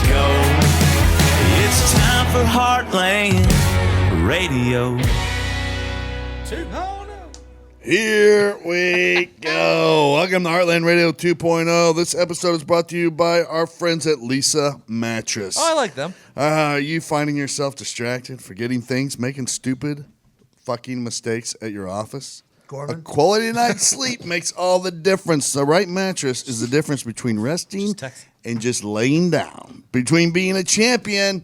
go. It's time for Heartland Radio. Here we go. Welcome to Heartland Radio 2.0. This episode is brought to you by our friends at Lisa Mattress. Oh, I like them. Are you finding yourself distracted, forgetting things, making stupid fucking mistakes at your office? Gorman? A quality night's sleep makes all the difference. The right mattress is the difference between resting and just laying down, between being a champion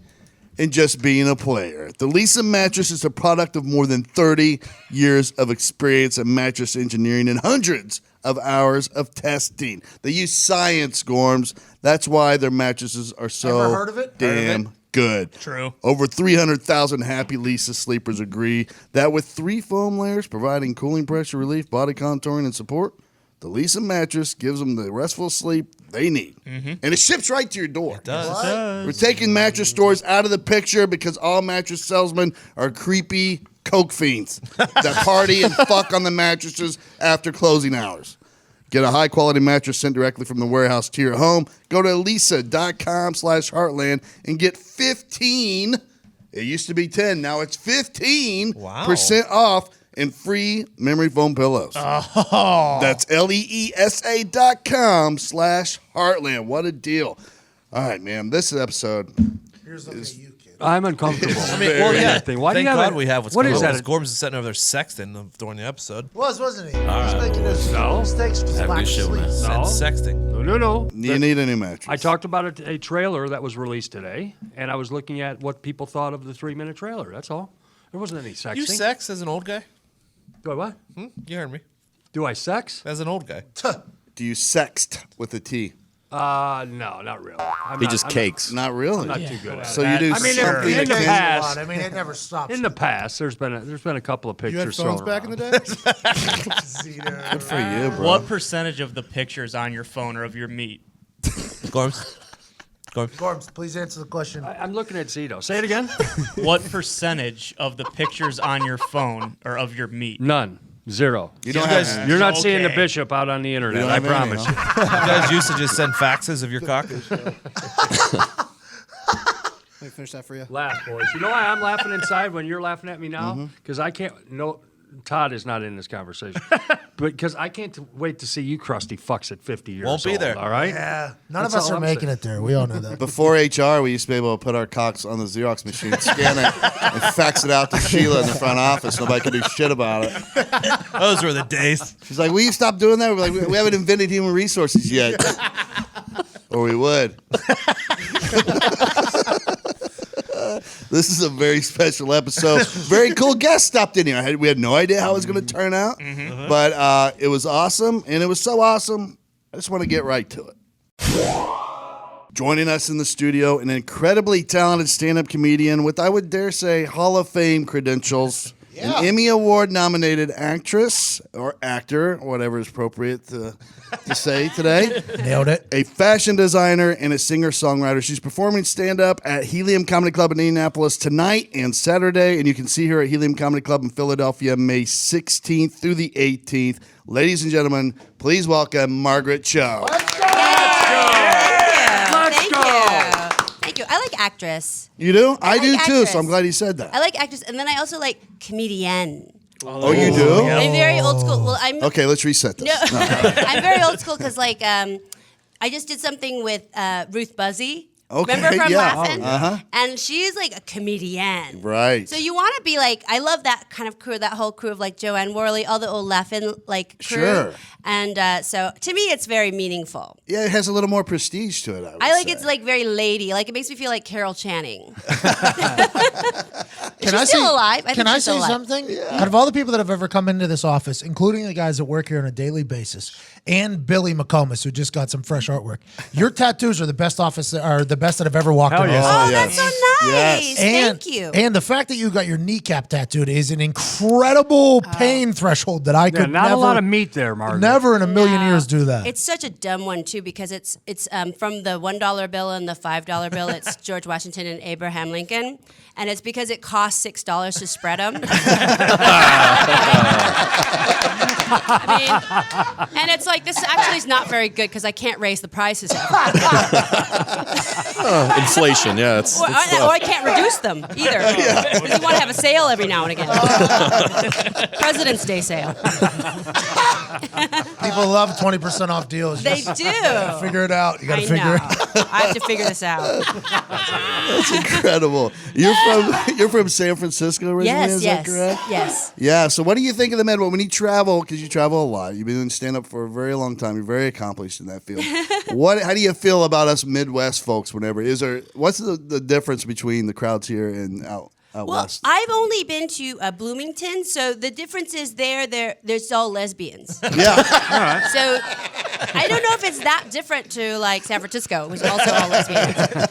and just being a player. The Lisa Mattress is a product of more than 30 years of experience in mattress engineering and hundreds of hours of testing. They use science, Gorms. That's why their mattresses are so Ever heard of it? damn good. True. Over 300,000 happy Lisa sleepers agree that with 3 foam layers providing cooling, pressure relief, body contouring, and support, the Lisa mattress gives them the restful sleep they need. And it ships right to your door. It does. We're taking mattress stores out of the picture because all mattress salesmen are creepy coke fiends that party and fuck on the mattresses after closing hours. Get a high-quality mattress sent directly from the warehouse to your home. Go to lisa.com/heartland and get 15, it used to be 10, now it's 15% off and free memory foam pillows. Oh. That's LEESA.com/Heartland. What a deal. All right, man, this episode Here's looking at you, kid. I'm uncomfortable. I mean, well, yeah. Why do Thank you have God a- we have what's what going is on. that? Gorms is sitting over there sexting during the episode. Wasn't he? He was making those No. mistakes with Have a lack good of show, sleep. man. No. Sexting. No. you need a new mattress. I talked about a trailer that was released today, and I was looking at what people thought of the 3-minute trailer. That's all. There wasn't any sexting. You sex as an old guy? Do I what? You heard me. Do I sex? As an old guy. Do you sext with a T? No, not really. He just cakes. Not really. Not too good at So it. you do I mean, something in the akin- past, I mean, it never stops. in the past, there's been a couple of You had pictures phones thrown back in the around. day? Good for you, bro. What percentage of the pictures on your phone are of your meat? Gorms. Gorms, please answer the question. I'm looking at Zito. Say it again. What percentage of the pictures on your phone are of your meat? None. Zero. You don't have any. You're not seeing the Okay. bishop out on the internet. don't I have any, promise you. You guys used to just send faxes of your cock? Let me finish that for you. Laugh, boys. You know why I'm laughing inside when you're laughing at me now? Because I can't. No, Todd is not in this conversation. Because I can't wait to see you crusty fucks at 50 years Won't be old, there. all right? Yeah, none That's of us all are I'm making saying. it there. We all know that. Before HR, we used to be able to put our cocks on the Xerox machine, scan it, and fax it out to Sheila in the front office. Nobody could do shit about it. Those were the days. She's like, will you stop doing that? We're like, we haven't invented human resources yet. Or we would. This is a very special episode. Very cool guest stopped in here. We had no idea how it was going to turn out, but it was awesome, and it was so awesome, I just want to get right to it. Joining us in the studio, an incredibly talented stand-up comedian with, I would dare say, Hall of Fame credentials, an Emmy Award-nominated actress, or actor, whatever is appropriate to say today. Nailed it. A fashion designer and a singer-songwriter. She's performing stand-up at Helium Comedy Club in Indianapolis tonight and Saturday, and you can see her at Helium Comedy Club in Philadelphia May 16th through the 18th. Ladies and gentlemen, please welcome Margaret Cho. Thank you. I like actress. You do? I do like too, actress. so I'm glad you said that. I like actress, and then I also like comedian. Oh, you do? I'm very old school. Well, I'm Okay, let's reset this. no, I'm very old school because like I just did something with Ruth Buzzy. Okay, Remember from yeah. Laughing? And she's like a comedian. Right. So you want to be like, I love that kind of crew, that whole crew of like Joanne Worley, all the old Laughing like crew. Sure. And so to me, it's very meaningful. Yeah, it has a little more prestige to it, I like say. it's like very lady. Like it makes me feel like Carol Channing. Can Is she still alive? I Can think I she's still say alive. something? Out of all the people that have ever come into this office, including the guys that work here on a daily basis, and Billy McComas, who just got some fresh artwork, your tattoos are the best the best that have ever walked in. yeah. Oh, yes. that's so nice. Yes. Thank you. And the fact that you got your kneecap tattooed is an incredible pain threshold that I Yeah, could not never, a lot of meat there, Margaret. never in a million No. years do that. It's such a dumb one too because it's from the $1 bill and the $5 bill. It's George Washington and Abraham Lincoln, and it's because it costs $6 to spread them. I mean, and it's like this actually is not very good because I can't raise the prices ever. Inflation, yeah. It's Or I can't reduce them either. Because you want to have a sale every now and again. President's Day sale. People love 20% off deals. They Just do. figure it out. You got I to figure know. it out. I have to figure this out. That's incredible. You're from San Francisco originally, Yes, is yes, that correct? yes. Yeah. So what do you think of the Midwest when you travel? Because you travel a lot. You've been doing stand-up for a very long time. You're very accomplished in that field. How do you feel about us Midwest folks? What's the difference between the crowds here and out Well, west? I've only been to Bloomington, so the difference is there's all lesbians. Yeah. So I don't know if it's that different to like San Francisco, which is also all lesbians.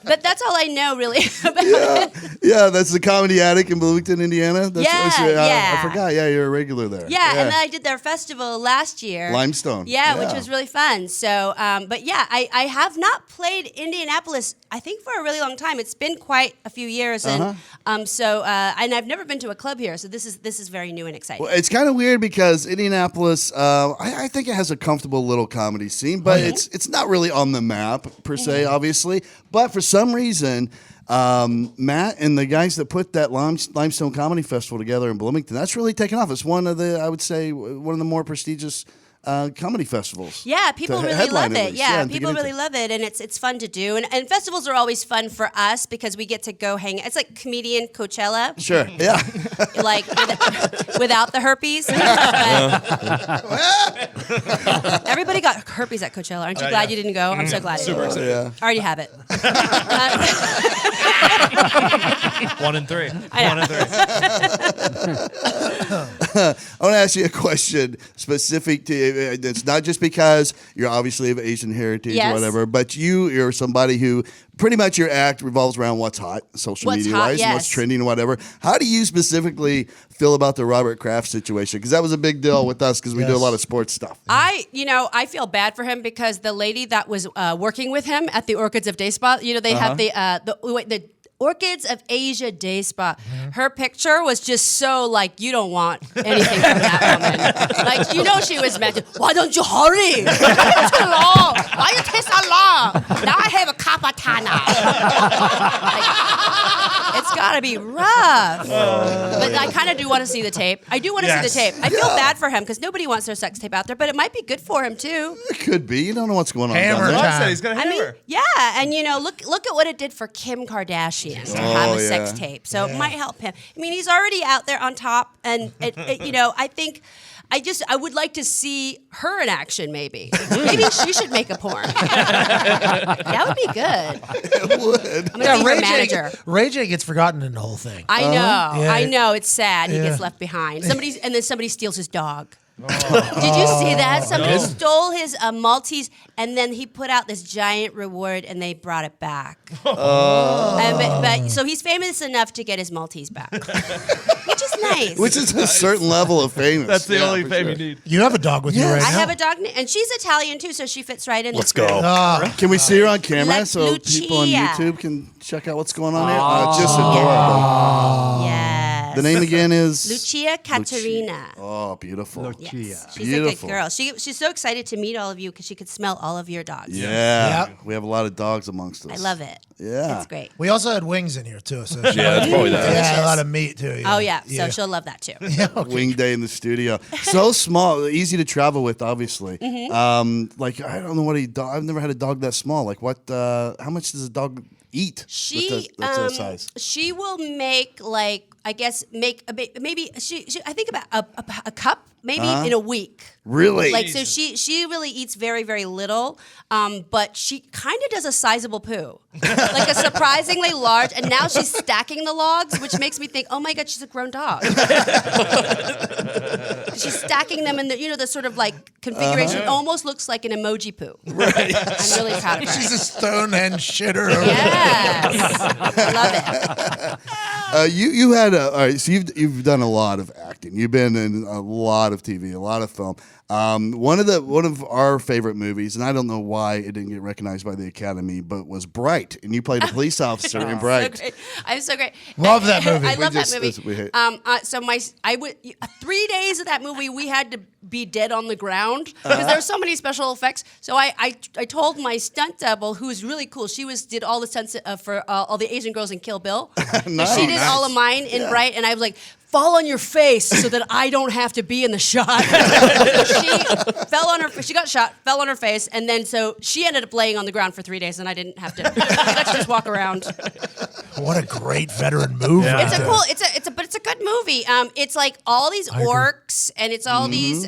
But that's all I know really about it. Yeah, that's the Comedy Attic in Bloomington, Indiana. Yeah. I forgot. Yeah, you're a regular there. Yeah, and then I did their festival last year. Limestone. Yeah, which was really fun. So, but yeah, I have not played Indianapolis, I think, for a really long time. It's been quite a few years, and and I've never been to a club here, so this is very new and exciting. Well, it's kind of weird because Indianapolis, I think it has a comfortable little comedy scene, but it's not really on the map per se, obviously. But for some reason, Matt and the guys that put that Limestone Comedy Festival together in Bloomington, that's really taken off. It's one of the more prestigious comedy festivals. Yeah, people to really headline love at it. least. Yeah, and to people get into. really love it, and it's fun to do. And festivals are always fun for us because we get to go hang. It's like comedian Coachella. Sure. Yeah. Like without the herpes. Everybody got herpes at Coachella. Aren't you glad you didn't go? I'm so glad. Super excited. Yeah. I already have it. 1 and 3. I know. 1 and 3. I want to ask you a question specific to. It's not just because you're obviously of Asian heritage Yes. or whatever, but you're somebody who pretty much your act revolves around what's hot, social What's media hot, wise, and what's yes. trending and whatever. How do you specifically feel about the Robert Kraft situation? Because that was a big deal with us because we do a lot of sports stuff. I feel bad for him because the lady that was working with him at the Orchids of Day Spa, they have the Orchids of Asia Day Spa. Her picture was just so like you don't want anything from that woman. Like she was meant to. Why don't you hurry? Too long. Why you take so long? Now I have a kapatana. It's got to be rough. But I kind of do want to see the tape. I do want to see the tape. I feel bad for him because nobody wants their sex tape out there, but it might be good for him too. It could be. You don't know what's going on. Hammer down there. time. I said he's got a hammer. Yeah, and look at what it did for Kim Kardashian to have a sex tape. So it might help him. I mean, he's already out there on top, and I think. I would like to see her in action, maybe. Maybe she should make a porn. That would be good. It would. I'm going to be her manager. Ray J gets forgotten in the whole thing. I know. Yeah. I know. It's sad. He Yeah. gets left behind. Then somebody steals his dog. Did you see that? Somebody stole his Maltese, and then he put out this giant reward, and they brought it back. So he's famous enough to get his Maltese back, which is nice. Which is a certain level of famous. That's the only for fame sure. you need. You have a dog with you right now. I have a dog, and she's Italian too, so she fits right in. Let's this group. go. Can we see her on camera Like so people on Lucia. YouTube can check out what's going on here? It's just adorable. Yes. The name again is Lucia Caterina. Oh, beautiful. Yes. She's Beautiful. a good girl. She's so excited to meet all of you because she could smell all of your dogs. Yeah. Yep. We have a lot of dogs amongst us. I love it. Yeah. It's great. We also had wings in here too. So Yeah, that's probably that. yeah, a lot of meat too. Oh yeah, so she'll love that too. Wing day in the studio. So small, easy to travel with, obviously. Like, I don't know I've never had a dog that small. Like, how much does a dog eat? She that's that size. she will make maybe I think about a cup maybe in a week. Really? Like so she really eats very very little, but she kind of does a sizable poo, like a surprisingly large. And now she's stacking the logs, which makes me think, oh my god, she's a grown dog. She's stacking them in the sort of like configuration. Almost looks like an emoji poo. Right. I'm really proud of her. She's a Stonehenge shitter. Yes, I love it. You had all right. So you've done a lot of acting. You've been in a lot of TV, a lot of film. One of our favorite movies, and I don't know why it didn't get recognized by the Academy, but was Bright, and you played a police officer in Bright. So great. I'm so great. Love that movie. I love that just- movie. we hate- So 3 days of that movie, we had to be dead on the ground because there were so many special effects. So I told my stunt double, who's really cool. She did all the stunts for all the Asian girls in Kill Bill. Nice. She did all of mine in Bright, and I was like, fall on your face so that I don't have to be in the shot. She got shot, fell on her face, and then so she ended up laying on the ground for 3 days, and I didn't have to. I got to just walk around. What a great veteran movie. Yeah. It's a cool. But it's a good movie. It's like all these orcs, and it's all these.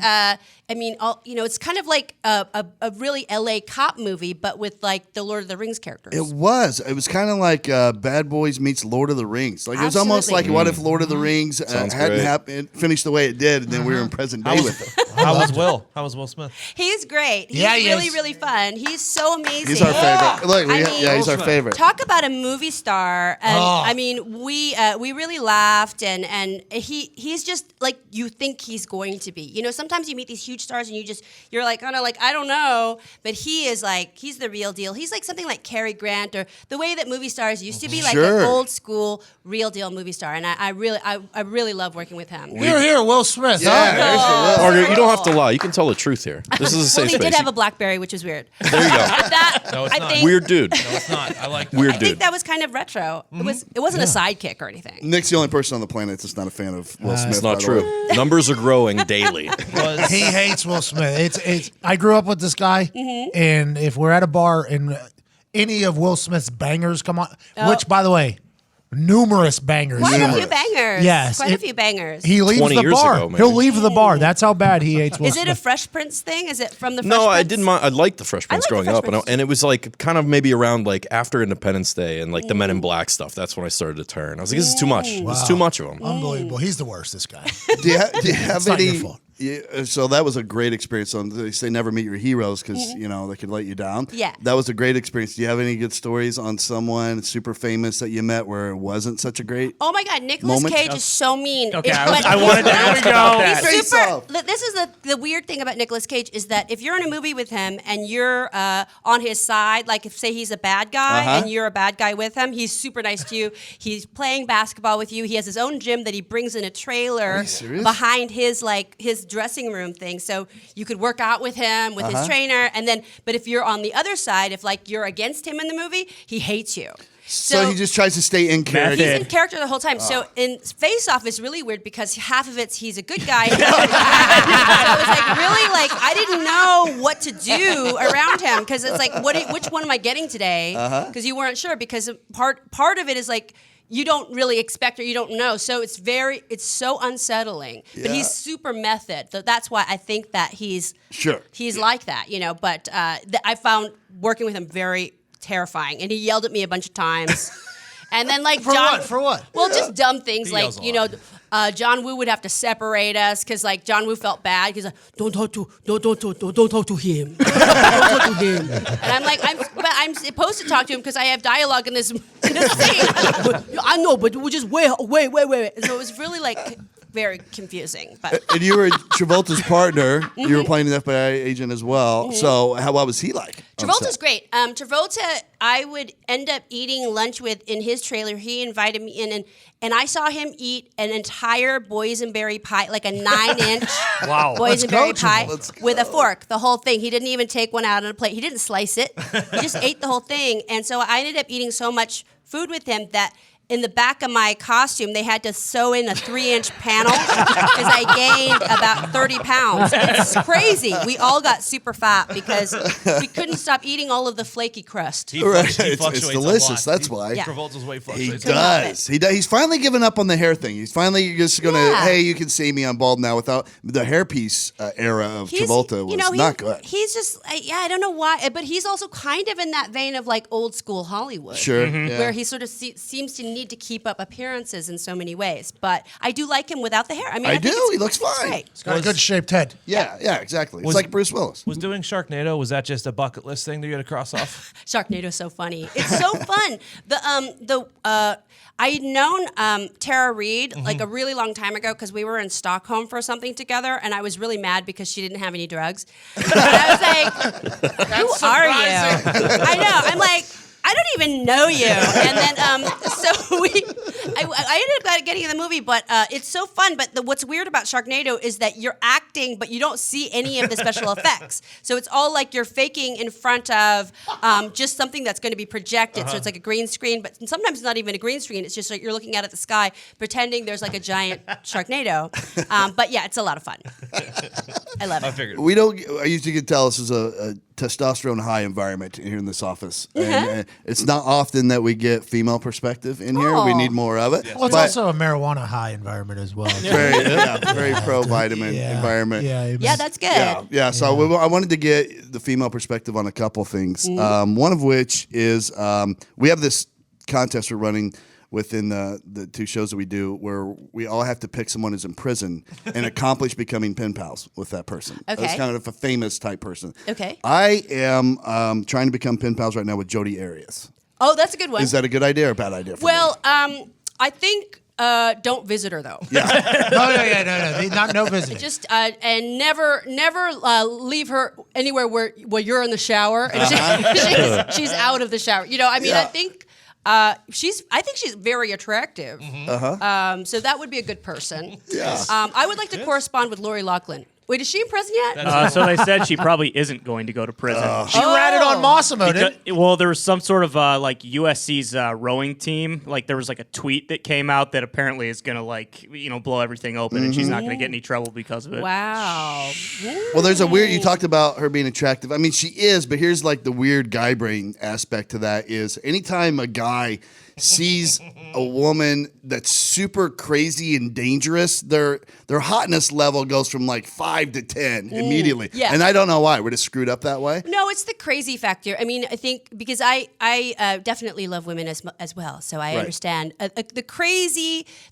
It's kind of like a really LA cop movie, but with like the Lord of the Rings characters. It was kind of like Bad Boys meets Lord of the Rings. Like it was almost like Absolutely. what if Lord of the Rings Sounds hadn't great. happened, finished the way it did, and then we were in present day with it. How was Will? How was Will Smith? He's great. He's Yeah, he really, is. really fun. He's so amazing. He's our favorite. Look, he's our favorite. Talk about a movie star. And I mean, we really laughed, and he's just like you think he's going to be. You know, sometimes you meet these huge stars, and you're like, kind of like, I don't know, but he is like, he's the real deal. He's like something like Cary Grant, or the way that movie stars used to be, like Sure. an old school, real deal movie star. And I really love working with him. Here, Will Smith. Yeah, huh? there's the Will. Margaret, you don't have to lie. You can tell the truth here. This is a Well, safe he space. did have a BlackBerry, which is weird. There you go. That, No, it's I not. think, Weird dude. No, it's not. I like that. Weird I think dude. that was kind of retro. It wasn't a sidekick or anything. Nick's the only person on the planet that's not a fan of Will Smith. It's not by the true. way. Numbers are growing daily. Was He hates Will Smith. It's. I grew up with this guy, and if we're at a bar and any of Will Smith's bangers come on, which by the way, numerous bangers. Quite a few bangers. Yes, Quite a few bangers. He leaves 20 the years bar. ago, maybe. He'll leave the bar. That's how bad he hates Will Is Smith. it a Fresh Prince thing? Is it from the Fresh No, Prince? I didn't mind. I liked the Fresh Prince like the growing Fresh up, Prince. and it was like kind of maybe around like after Independence Day and like the Men in Black stuff. That's when I started to turn. I was like, this is too much. It's too much of them. Unbelievable. He's the worst. This guy. Do you have It's not your any? fault. Yeah, so that was a great experience. So they say never meet your heroes because they could let you down. Yeah. that was a great experience. Do you have any good stories on someone super famous that you met where it wasn't such a great? Oh my God, Nicolas Moment? Cage is so mean. Okay, It- I but- wanted to ask about that. He's Face super. off. This is the weird thing about Nicolas Cage is that if you're in a movie with him and you're on his side, like if say he's a bad guy and you're a bad guy with him, he's super nice to you. He's playing basketball with you. He has his own gym that he brings in a trailer serious? behind his dressing room thing, so you could work out with him with his trainer. And then, but if you're on the other side, if like you're against him in the movie, he hates you. So he just tries to stay in character. He's in character the whole time. So in Face Off is really weird because half of it's he's a good guy. And the other half, I was like, really, like I didn't know what to do around him because it's like, which one am I getting today? Because you weren't sure because part of it is like you don't really expect or you don't know. So it's so unsettling. But he's super method. So that's why I think that he's like that, But I found working with him very terrifying, and he yelled at me a bunch of times. And then like For what? Well, just dumb things He like yells a lot. John Woo would have to separate us because like John Woo felt bad because don't talk to him, don't talk to him. And I'm like I'm supposed to talk to him because I have dialogue in this scene. I know, but we'll just wait. So it was really like very confusing. But And you were Travolta's partner. You were playing an FBI agent as well. So what was he like? on Travolta's set? great. Travolta, I would end up eating lunch with in his trailer. He invited me in, and I saw him eat an entire boysenberry pie, like a 9-inch Wow. boysenberry pie Let's go. with a fork, the whole thing. He didn't even take one out on a plate. He didn't slice it. He just ate the whole thing. And so I ended up eating so much food with him that in the back of my costume, they had to sew in a 3-inch panel because I gained about 30 pounds. It's crazy. We all got super fat because we couldn't stop eating all of the flaky crust. He Right. fluctuates It's a delicious. lot. That's why. Yeah. Travolta's weight He fluctuates. does. He does. He's finally given up on the hair thing. He's finally just going to, Yeah. hey, you can see me, I'm bald now. Without the hairpiece era of Travolta was not good. He's just, I don't know why, but he's also kind of in that vein of like old school Hollywood. Sure. Mm-hmm. Yeah. Where he sort of seems to need to keep up appearances in so many ways. But I do like him without the hair. I mean, I think do. it's- He looks it's fine. great. He's got a good shaped head. Yeah, exactly. It's Was- like Bruce Willis. Was doing Sharknado, was that just a bucket list thing that you had to cross off? Sharknado is so funny. It's so fun. I had known Tara Reid like a really long time ago because we were in Stockholm for something together, and I was really mad because she didn't have any drugs. And I was like, "Who are you?" I know. I'm like, I don't even know you. And then, I ended up getting in the movie, but it's so fun. But what's weird about Sharknado is that you're acting, but you don't see any of the special effects. So it's all like you're faking in front of just something that's going to be projected. So it's like a green screen, but sometimes it's not even a green screen. It's just like you're looking out at the sky, pretending there's like a giant Sharknado. But yeah, it's a lot of fun. I love it. I figured. We don't. I usually could tell this is a testosterone high environment here in this office, and it's not often that we get female perspective in here. We need more of it. Well, it's also a marijuana high environment as well. very pro vitamin environment. Yeah, that's good. Yeah. So I wanted to get the female perspective on a couple things. One of which is we have this contest we're running within the two shows that we do where we all have to pick someone who's in prison and accomplish becoming pen pals with that person. Okay. That's kind of a famous type person. Okay. I am trying to become pen pals right now with Jodi Arias. Oh, that's a good one. Is that a good idea or a bad idea for me? Well, I think don't visit her though. No. No visiting. Just and never leave her anywhere where you're in the shower and she's out of the shower. You know, I mean, I think she's very attractive. So that would be a good person. Yeah. I would like to correspond with Lori Loughlin. Wait, is she in prison yet? So they said she probably isn't going to go to prison. She ratted on Massimo, didn't Well, there was some sort of like USC's rowing team. Like there was like a tweet that came out that apparently is going to blow everything open, and she's not going to get any trouble because of it. Wow. Well, there's a weird. You talked about her being attractive. I mean, she is, but here's like the weird guy brain aspect to that is anytime a guy sees a woman that's super crazy and dangerous, their hotness level goes from like 5 to 10 immediately. Yeah. And I don't know why. We're just screwed up that way. No, it's the crazy factor. I mean, I think because I definitely love women as well, so I understand. The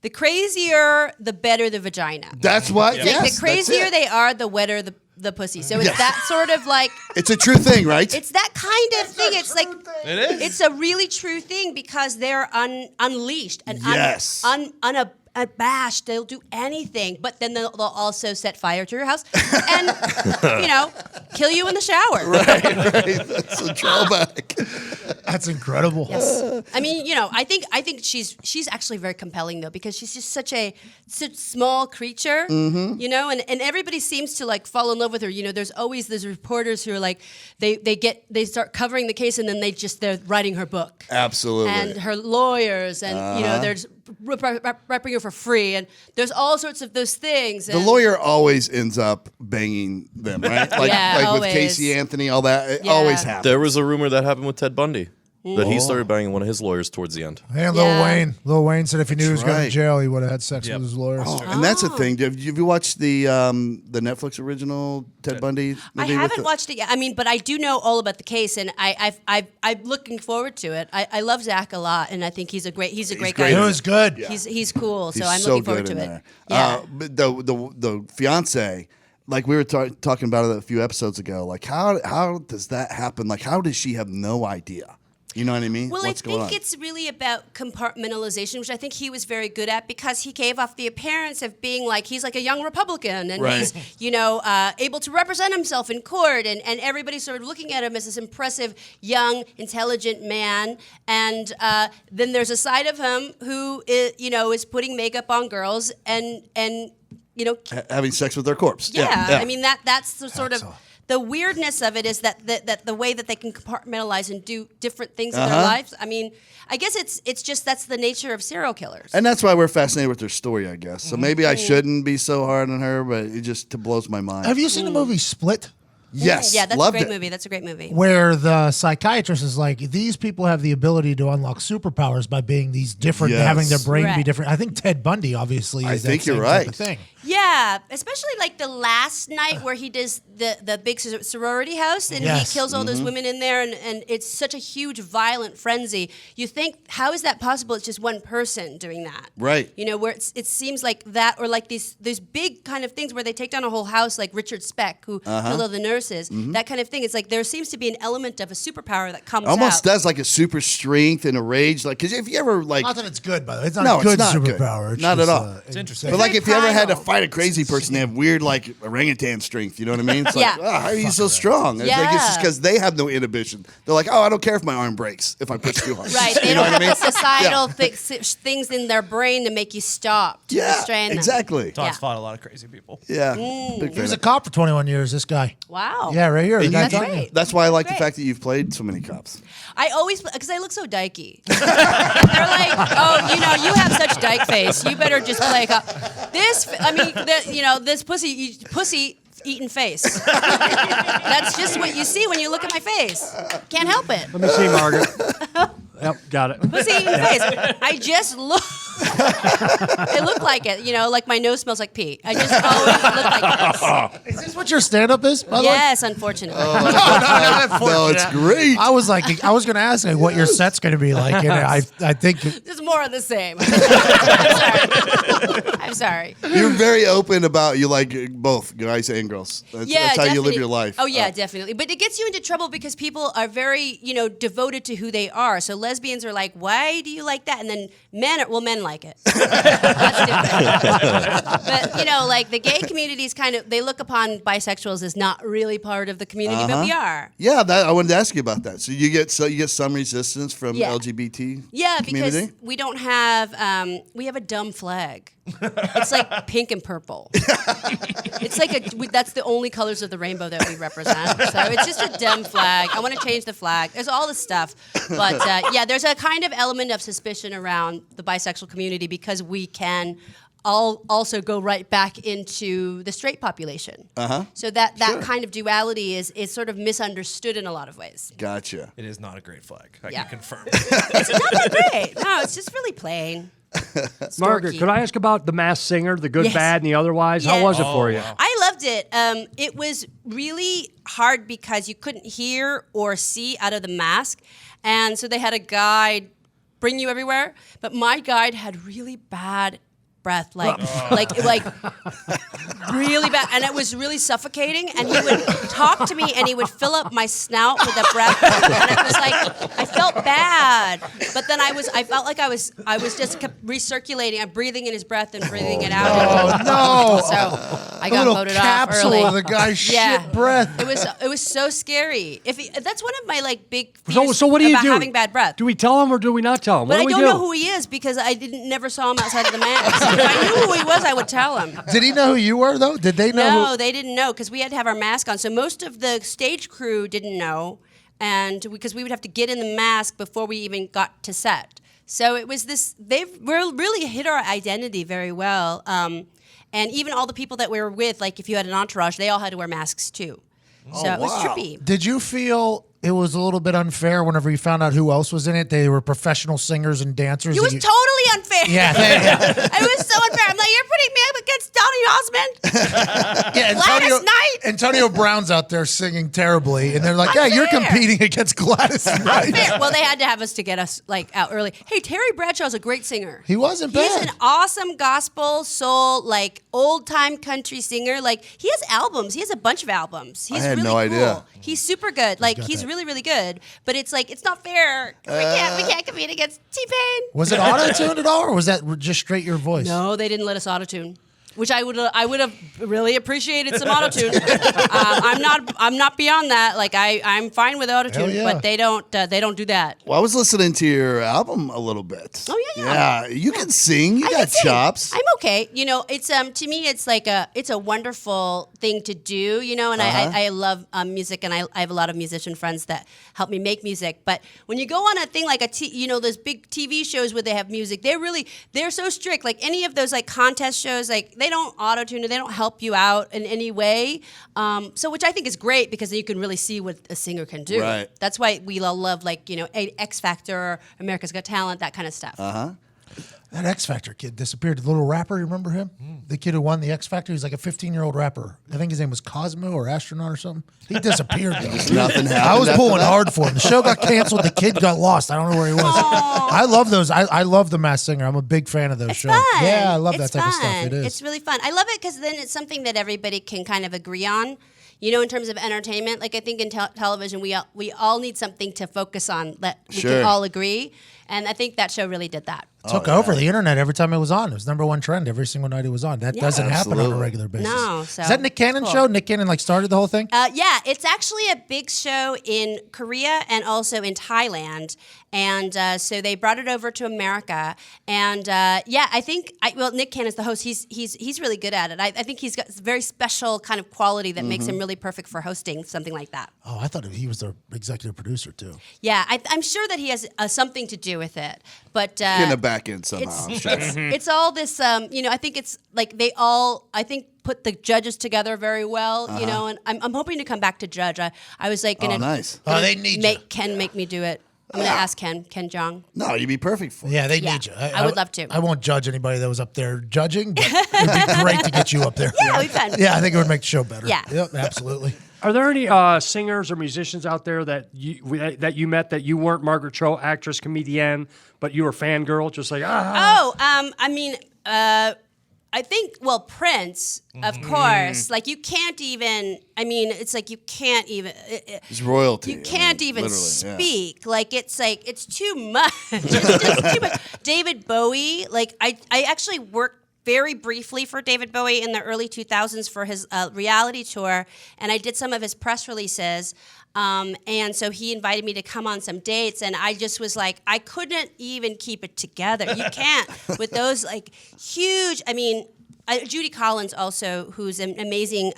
crazier, the better the vagina. That's what. Like, Yes, the crazier that's it. they are, the wetter the pussy. So it's that sort of like. It's a true thing, right? It's that kind of thing. It's like It is. It's a really true thing because they're unleashed and Yes. unabashed. They'll do anything, but then they'll also set fire to your house and kill you in the shower. Right. That's a drawback. That's incredible. Yes. I mean, I think she's actually very compelling though because she's just such small creature, and everybody seems to like fall in love with her. There's always those reporters who are like they start covering the case and then they're writing her book. Absolutely. And her lawyers and they're just repping her for free and there's all sorts of those things. The lawyer always ends up banging them, right? Like with always. Casey Anthony, all that. It always happens. There was a rumor that happened with Ted Bundy. That he started banging one of his lawyers towards the end. And Lil Wayne. Lil Wayne said if he knew he was going to right. jail, he would have had sex with his lawyers. Oh, and that's the thing. Have you watched the Netflix original Ted Bundy movie? I haven't watched it yet. I mean, but I do know all about the case, and I'm looking forward to it. I love Zach a lot, and I think he's a great guy. It was good. He's cool, so He's I'm so looking forward good to in it. there. Yeah. But the fiance, like we were talking about it a few episodes ago. Like how does that happen? Like how does she have no idea? You know what I mean? Well, What's I going think on? it's really about compartmentalization, which I think he was very good at because he gave off the appearance of being like he's like a young Republican and Right. he's able to represent himself in court and everybody's sort of looking at him as this impressive young intelligent man and then there's a side of him who is putting makeup on girls and having sex with their corpse. yeah. I mean that's the sort of. The weirdness of it is that the way that they can compartmentalize and do different things in their lives. I mean, I guess it's just that's the nature of serial killers. And that's why we're fascinated with their story, I guess. So maybe I shouldn't be so hard on her, but it just blows my mind. Have you seen the movie Split? Yes. Yeah, that's loved a great it. movie. That's a great movie. Where the psychiatrist is like, these people have the ability to unlock superpowers by being these different, Yes. having their brain be Right. different. I think Ted Bundy obviously is I think that you're same type right. of thing. Yeah, especially like the last night where he does the big sorority house and he kills all those women in there, and it's such a huge violent frenzy. You think, how is that possible? It's just one person doing that, Right. You know, where it seems like that, or like these big kind of things where they take down a whole house, like Richard Speck, who killed all the nurses. That kind of thing. It's like there seems to be an element of a superpower that comes Almost out. does like a super strength and a rage, like because if you ever like, Not that it's good, by the way. It's not No, a good it's not good. superpower. It's Not at just, all. It's interesting. but like very if you ever had to primal. fight a crazy person, they have weird like orangutan strength. You know what I mean? It's like, Yeah. how are you so strong? It's like it's just Yeah. because they have no inhibition. They're like, oh, I don't care if my arm breaks if I push too hard. Right, they You know don't what have I mean? the societal things in their brain to make you stop, to Yeah, restrain them. exactly. Todd's Yeah. fought a lot of crazy people. Yeah, big He fan. was a of- cop for 21 years, this guy. Wow. Yeah, right here. The And guy you- talking. great. That's why I like the Great. fact that you've played so many cops. I always, because I look so dykey. They're like, oh, you know, you have such dyke face. You better just play a cop. This pussy eating face. That's just what you see when you look at my face. Can't help it. Let me see, Margaret. Yep, got it. Pussy eating face. I just look. It looked like it, you know, like my nose smells like pee. I just always look like this. Is this what your stand-up is, by the way? Yes, unfortunately. No, it's great. I was going to ask like, what your set's going to be like, and I think It's more of the same. I'm sorry. You're very open about you like both guys and girls. That's how you live your life. Oh yeah, definitely. But it gets you into trouble because people are very, devoted to who they are. So lesbians are like, why do you like that? And then men like it. That's different. But like the gay community is they look upon bisexuals as not really part of the community, but we are. Yeah, I wanted to ask you about that. So you get some resistance from Yeah. LGBT Yeah, community? because we don't have we have a dumb flag. It's like pink and purple. It's like that's the only colors of the rainbow that we represent. So it's just a dumb flag. I want to change the flag. There's all this stuff, but there's a kind of element of suspicion around the bisexual community because we can also go right back into the straight population. So that kind of duality is sort of misunderstood in a lot of ways. Gotcha. It is not a great flag. I Yeah. can confirm. It's not that great. No, it's just really plain. Margaret, Storky. could I ask about The Masked Singer, the good, Yes. bad, and the otherwise? How Yeah. was it for you? wow. I loved it. It was really hard because you couldn't hear or see out of the mask. And so they had a guide bring you everywhere. But my guide had really bad breath, like really bad. And it was really suffocating. And he would talk to me and he would fill up my snout with the breath. And it was like, I felt bad. But then I felt like I was just kept recirculating. I'm breathing in his breath and breathing it out. Oh no! So I A got little voted off capsule early. of the guy's Yeah. shit breath. It was so scary. That's one of my big fears So what do you about do? having bad breath. Do we tell him or do we not tell him? But What I do we don't do? know who he is because I never saw him outside of the mask. If I knew who he was, I would tell him. Did he know who you were though? Did they know? No, they didn't know because we had to have our mask on. So most of the stage crew didn't know, and because we would have to get in the mask before we even got to set. So it was this. They've really hit our identity very well. And even all the people that we were with, like if you had an entourage, they all had to wear masks too. So it was wow. trippy. Did you feel it was a little bit unfair whenever you found out who else was in it? They were professional singers and dancers. It was that you- totally unfair. Yeah, It was so unfair. I'm like, you're putting me up against Donny Osmond? yeah. Gladys Knight? Antonio Brown's out there singing terribly, and they're like, "Yeah, you're Unfair. competing against Gladys Knight." Unfair. Well, they had to have us to get us out early. Hey, Terry Bradshaw's a great singer. He wasn't He's bad. an awesome gospel, soul, old time country singer. He has albums. He has a bunch of albums. He's had really no idea. cool. He's super good. He's really, really good. But it's it's not fair. We can't compete against T-Pain. Was it auto-tuned at all, or was that just straight your voice? No, they didn't let us auto-tune. Which I would have really appreciated some auto-tune. I'm not beyond that. I'm fine with auto-tune, Hell yeah. but they don't do that. Well, I was listening to your album a little bit. Oh, yeah. Yeah, you can sing. You I got can sing. chops. I'm okay. It's to me it's a wonderful thing to do, and I love music, and I have a lot of musician friends that help me make music. But when you go on a thing like those big TV shows where they have music, they're so strict. Like any of those contest shows, they don't auto-tune it, they don't help you out in any way. So which I think is great because then you can really see what a singer can do. Right. That's why we all love X Factor, or America's Got Talent, that kind of stuff. That X Factor kid disappeared. The little rapper, you remember him? The kid who won the X Factor. He's like a 15-year-old rapper. I think his name was Cosmo or Astronaut or something. He disappeared. Though. Nothing happened. I was after pulling that? hard for him. The show got canceled. The kid got lost. I don't know where he was. I love those. I love The Masked Singer. I'm a big fan of those It's shows. fun. Yeah, I love It's that type of stuff. fun. It is. It's really fun. I love it because then it's something that everybody can kind of agree on. You know, in terms of entertainment, like I think in television, we all need something to focus on that we Sure. can all agree, and I think that show really did that. Took over the internet every time it was on. It was #1 trend every single night it was on. That doesn't happen on a Absolutely. regular basis. No, so Is that Nick Cannon's cool. show? Nick Cannon like started the whole thing? Yeah, it's actually a big show in Korea and also in Thailand, and so they brought it over to America. And yeah, I think Nick Cannon's the host. He's really good at it. I think he's got a very special kind of quality that makes him really perfect for hosting something like that. Oh, I thought he was the executive producer too. Yeah, I'm sure that he has something to do with it, but In the back end somehow. I'm sure. it's all this. I think it's like they all. I think put the judges together very well. You know, and I'm hoping to come back to judge. I was like, gonna, nice. Oh, they need you. Ken make me do it. I'm gonna ask Ken Jong. No, you'd be perfect for it. Yeah, they Yeah, need you. I would love to. I won't judge anybody that was up there judging, but it'd be great to get you up there. Yeah, we've done. Yeah, I think it would make the show better. Yeah. Yep, absolutely. Are there any singers or musicians out there that you met that you weren't Margaret Cho, actress, comedian, but you were fangirl, just like I mean, I think Prince, of course. Like you can't even. I mean, it's like you can't even. It's royalty. You can't even literally, yeah. speak. Like it's too much. It's just too much. David Bowie. Like I actually worked very briefly for David Bowie in the early 2000s for his reality tour, and I did some of his press releases. And so he invited me to come on some dates, and I just was like, I couldn't even keep it together. You can't with those like huge. I mean, Judy Collins also, who's an amazing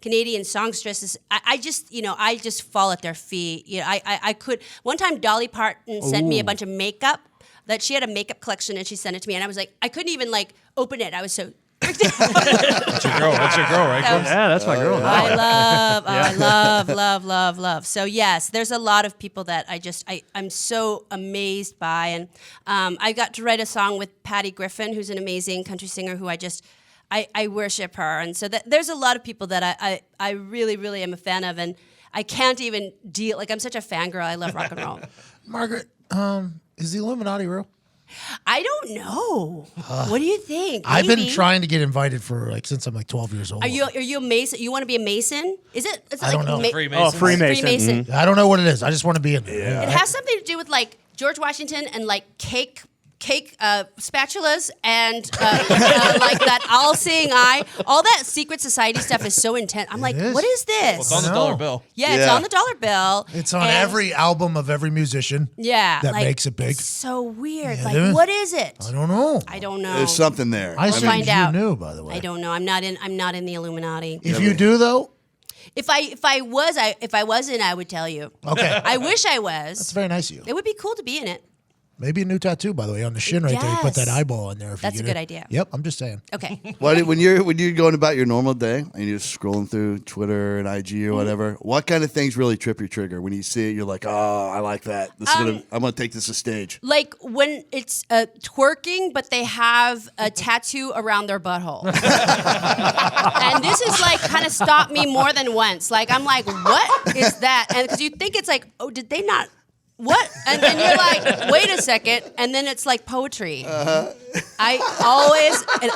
Canadian songstress. I just fall at their feet. You know, I could. One time, Dolly Parton sent me a bunch of makeup. That she had a makeup collection and she sent it to me, and I was like, I couldn't even like open it. I was so. That's your girl. That's your girl, right? Gorms? yeah, that's my girl. I love. So yes, there's a lot of people that I'm so amazed by, and I got to write a song with Patty Griffin, who's an amazing country singer who I worship her, and so there's a lot of people that I really, really am a fan of, and I can't even deal. Like I'm such a fangirl. I love rock and roll. Margaret, is the Illuminati real? I don't know. What do you think? I've been Maybe. trying to get invited since I'm like 12 years old. Are you a Mason? You want to be a Mason? Is it? I don't know. Freemason. Freemason. I don't know what it is. I just want to be in there. It has something to do with like George Washington and like cake spatulas and like that all-seeing eye. All that secret society stuff is so intense. I'm like, is? what is this? It's on the No. dollar bill. Yeah, it's Yeah. on the dollar bill. It's on And- every album of every musician. Yeah, that like, makes it big. it's so weird. Yeah, like, it is. what is it? I don't know. I don't know. There's something there. I assumed find you out. knew, by the way. I don't know. I'm not in the Illuminati. If you do, though, If I wasn't, I would tell you. okay. I wish I was. That's very nice of you. It would be cool to be in it. Maybe a new tattoo, by the way, on the shin right there. You put that Yes. eyeball in there. If That's you a get good it. idea. Yep, I'm just saying. Okay. When you're going about your normal day and you're just scrolling through Twitter and IG or whatever, what kind of things really trip your trigger when you see it? You're like, oh, I like that. I'm gonna take this to stage. Like when it's twerking, but they have a tattoo around their butthole. And this is like kind of stopped me more than once. Like I'm like, what is that? And because you think it's like, oh, did they not? What? And then you're like, wait a second. And then it's like poetry. It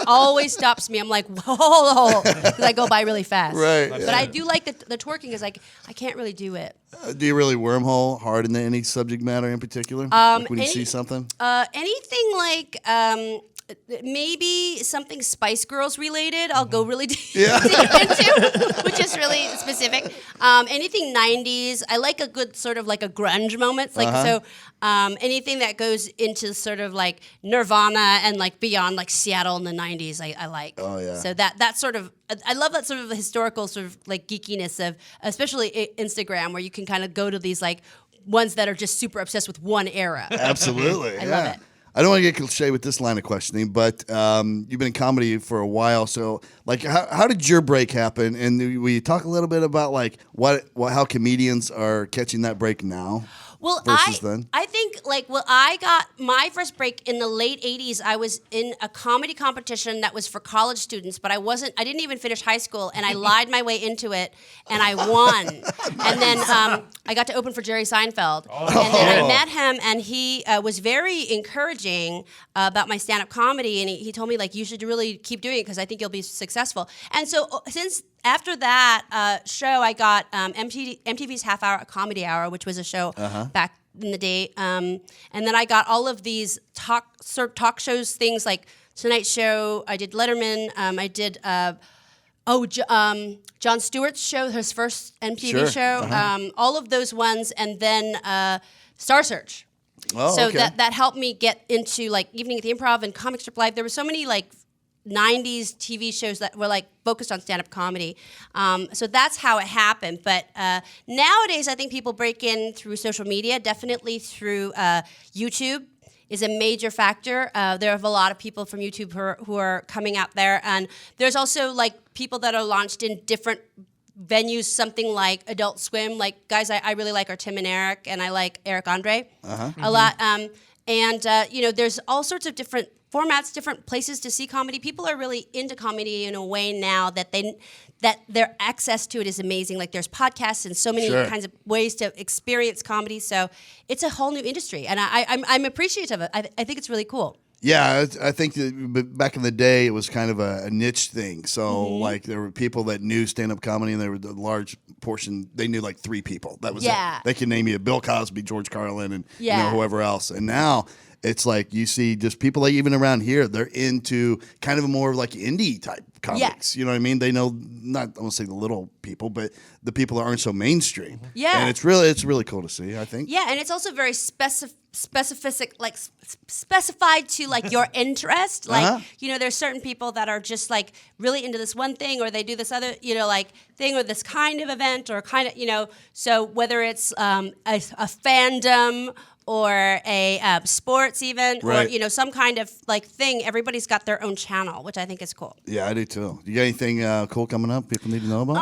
always stops me. I'm like, whoa, because I go by really fast. Right. But I do like the twerking is like, I can't really do it. Do you really wormhole hard into any subject matter in particular? Like when you see something? Anything like maybe something Spice Girls related, I'll go really deep into, which is really specific. Anything 90s, I like a good sort of like a grunge moment. Like so, anything that goes into sort of like Nirvana and like beyond, like Seattle in the 90s, I like. Oh, yeah. So that sort of, I love that sort of historical sort of like geekiness of, especially Instagram, where you can kind of go to these like ones that are just super obsessed with one era. Absolutely. I love it. I don't want to get cliche with this line of questioning, but you've been in comedy for a while. So, like, how did your break happen? And will you talk a little bit about like how comedians are catching that break now? Well, versus then? I think I got my first break in the late 80s. I was in a comedy competition that was for college students, but I didn't even finish high school, and I lied my way into it, and I won. And then I got to open for Jerry Seinfeld. And then I met him, and he was very encouraging about my stand-up comedy, and he told me, like, you should really keep doing it because I think you'll be successful. And so since after that show, I got MTV's Half Hour Comedy Hour, which was a show back in the day. And then I got all of these talk shows, things like Tonight Show. I did Letterman. I did Jon Stewart's show, his first MTV show. All of those ones, and then Star Search. Oh, so okay. that helped me get into like Evening at the Improv and Comic Strip Live. There were so many like 90s TV shows that were like focused on stand-up comedy. So that's how it happened. But nowadays, I think people break in through social media, definitely through YouTube is a major factor. There are a lot of people from YouTube who are coming out there. And there's also like people that are launched in different venues, something like Adult Swim. Like guys I really like are Tim and Eric, and I like Eric Andre a lot. There's all sorts of different formats, different places to see comedy. People are really into comedy in a way now that their access to it is amazing. Like there's podcasts and so many kinds of ways to experience comedy. So it's a whole new industry, and I'm appreciative of it. I think it's really cool. Yeah, I think that back in the day it was kind of a niche thing. So like there were people that knew stand-up comedy, and there were a large portion they knew like 3 people. That was it. They could name you Bill Cosby, George Carlin, and whoever else. And now it's like you see just people like even around here, they're into kind of a more like indie type comics. You know what I mean? They know not I won't say the little people, but the people that aren't so mainstream. Yeah, and it's really cool to see. I think. Yeah, and it's also very specific, like specified to like your interest. Like there's certain people that are just like really into this one thing, or they do this other like thing, or this kind of event, or kind of So whether it's a fandom or a sports even, or some kind of like thing, everybody's got their own channel, which I think is cool. Yeah, I do too. You got anything cool coming up? People need to know about?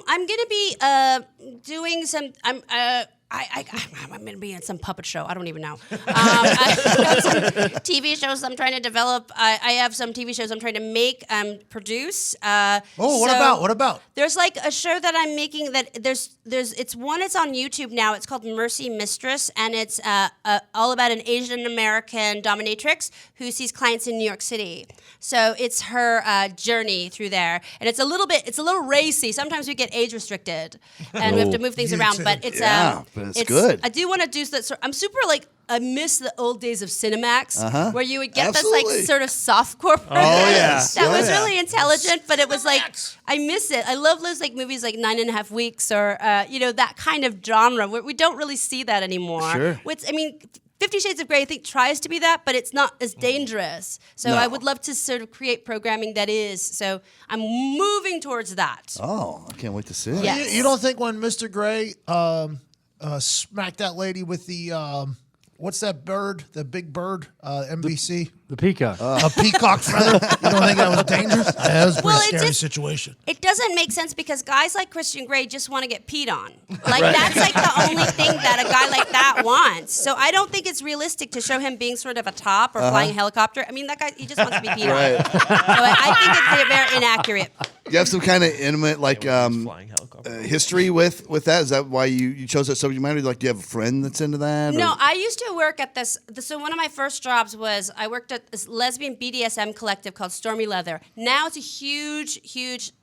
I'm gonna be doing some. I'm gonna be in some puppet show. I don't even know. I got some TV shows I'm trying to develop. I have some TV shows I'm trying to make, produce. What about? There's like a show that I'm making that it's on YouTube now. It's called Mercy Mistress, and it's all about an Asian American dominatrix who sees clients in New York City. So it's her journey through there, and it's a little racy. Sometimes we get age restricted, and we have to move things around. But it's but it's good. I do want to do that. So I'm super like. I miss the old days of Cinemax, where you would get this like sort of softcore program that was really intelligent, but it was like I miss it. I love those like movies like 9.5 Weeks or that kind of genre where we don't really see that anymore. Sure. 50 Shades of Grey I think tries to be that, but it's not as dangerous. So I would love to sort of create programming that is. So I'm moving towards that. Oh, I can't wait to see it. Yes. You don't think when Mr. Gray smacked that lady with the what's that bird? The big bird, NBC. The peacock. A peacock feather. You don't think that was dangerous? That was a pretty scary situation. It doesn't make sense because guys like Christian Grey just want to get peed on. Like that's like the only thing that a guy like that wants. So I don't think it's realistic to show him being sort of a top or flying a helicopter. I mean, that guy, he just wants to be peed on. So I think it's very inaccurate. You have some kind of intimate like flying helicopter. history with that? Is that why you chose that subject matter? Like, do you have a friend that's into that? No, I used to work at this. So one of my first jobs was I worked at this lesbian BDSM collective called Stormy Leather. Now it's a huge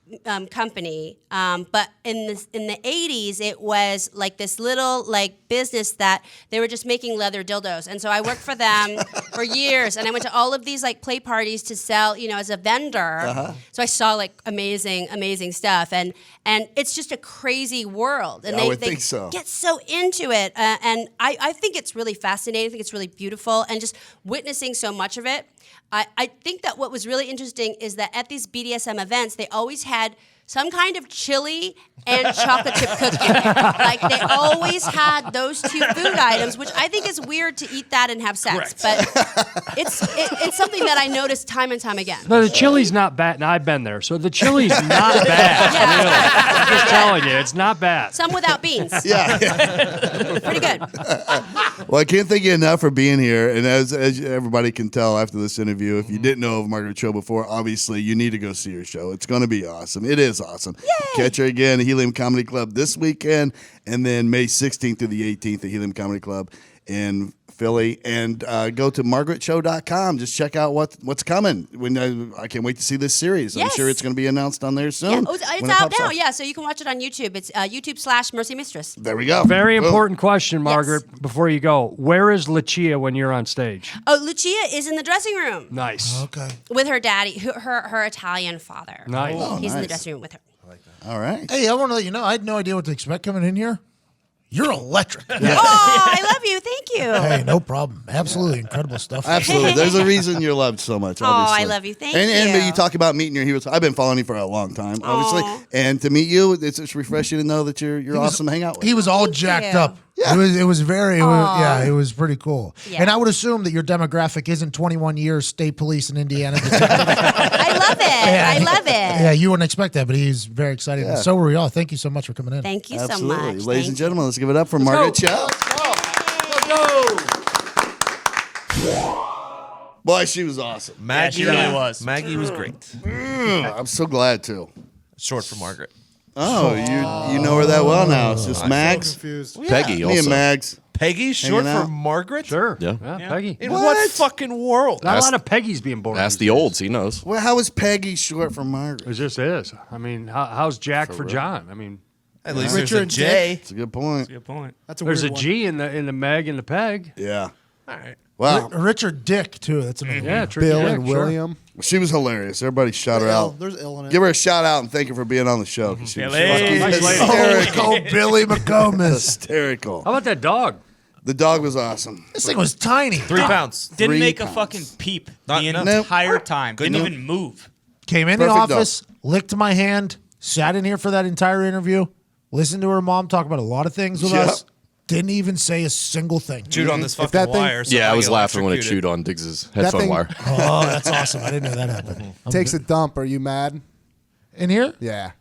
company, but in the 80s it was like this little like business that they were just making leather dildos, and so I worked for them for years, and I went to all of these like play parties to sell, as a vendor. So I saw like amazing stuff, and it's just a crazy world, and they think so. Get so into it, and I think it's really fascinating. I think it's really beautiful, and just witnessing so much of it. I think that what was really interesting is that at these BDSM events, they always had some kind of chili and chocolate chip cookie. Like they always had those two food items, which I think is weird to eat that and have sex. But it's something that I noticed time and time again. No, the chili's not bad, and I've been there, so the chili's not bad. Yeah. Really. I'm just telling you, it's not bad. Some without beans. Yeah. Pretty good. Well, I can't thank you enough for being here. And as everybody can tell after this interview, if you didn't know of Margaret Cho before, obviously you need to go see her show. It's going to be awesome. It is awesome. Yay! Catch her again at Helium Comedy Club this weekend, and then May 16th through the 18th at Helium Comedy Club in Philly. And go to margaretcho.com. Just check out what's coming. I can't wait to see this series. I'm Yes. sure it's going to be announced on there soon. Yeah. Oh, when it's it out pops now. up. Yeah, so you can watch it on YouTube. It's YouTube/Mercy Mistress. There we go. Very Boom. important question, Margaret, before you go. Where is Lucia when you're on stage? Oh, Lucia is in the dressing room Nice. Okay. with her daddy, her Italian father. Nice. Oh, He's in the nice. dressing room with her. All right. Hey, I want to let you know, I had no idea what to expect coming in here. You're electric. Oh, I love you. Thank you. Hey, no problem. Absolutely incredible stuff. Absolutely. There's a reason you're loved so much, Oh, obviously. I love you. Thank And you. you talk about meeting your heroes. I've been following you for a long time, obviously. Aw. And to meet you, it's just refreshing to know that you're awesome to hang out with. He was all jacked you. up. Yeah. It was it was pretty cool. Yeah. And I would assume that your demographic isn't 21 years state police in Indiana. I love it. I love it. Yeah, you wouldn't expect that, but he's very excited. And Yeah. so were we all. Thank you so much for coming in. Thank you Absolutely. so much. Ladies Thank and gentlemen, let's give it up for Margaret Cho. Boy, she was awesome. Maggie, she really was. Maggie was great. I'm so glad to. Short for Margaret. Oh, you know her that well now. It's just Mags. Confused. Peggy Me also. and Mags. Peggy, short Hanging for out. Margaret? Sure. Yeah. Peggy. In what fucking world? Not a Ask- lot of Peggy's being born. Ask these the days. olds. He knows. Well, how is Peggy short for Margaret? It just is. I mean, how's Jack for John? I mean, At least Richard there's a and J. It's a good point. Good point. That's a there's a weird one. G in the Meg and the Peg. Yeah. All right. Wow. Richard Dick, too. That's another Yeah, one. Tricky Bill Dick, and sure. William. She was hilarious. Everybody shout her out. There's ill in it. Give her a shout out and thank her for being on the show. 'Cause she was fucking Nice lady. hysterical. Oh, Billy McComas. Hysterical. How about that dog? The dog was awesome. This thing was tiny. 3 pounds. Didn't 3 make pounds. a fucking peep Not the enough. entire time. Didn't enough. even move. Came in the Perfect dog. office, licked my hand, sat in here for that entire interview, listened to her mom talk about a lot of things with Yep. us. Didn't even say a single thing. Chewed on this If fucking that thing- wire. so Yeah, I was get laughing when it electrocuted. chewed on Diggs's headphone thing- wire. Oh, that's awesome. I didn't know that happened. Takes a dump. Are you mad? In here? Yeah.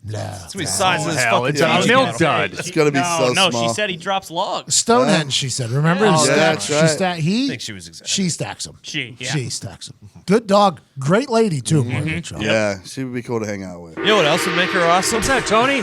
Nah. It's gonna be the size of this Hell, fucking it's a dog. milk dud. It's going to be so No, small. she said he drops logs. Stonehenge, she said. Remember? Yeah. He Oh, stacked- that's she right. stacked- he, I think she was exaggerating. she stacks them. She, yeah. She stacks them. Good dog. Great lady, too. Margaret Cho. Yeah, she would be cool to hang out with. You know what else would make her awesome? What's that, Tony?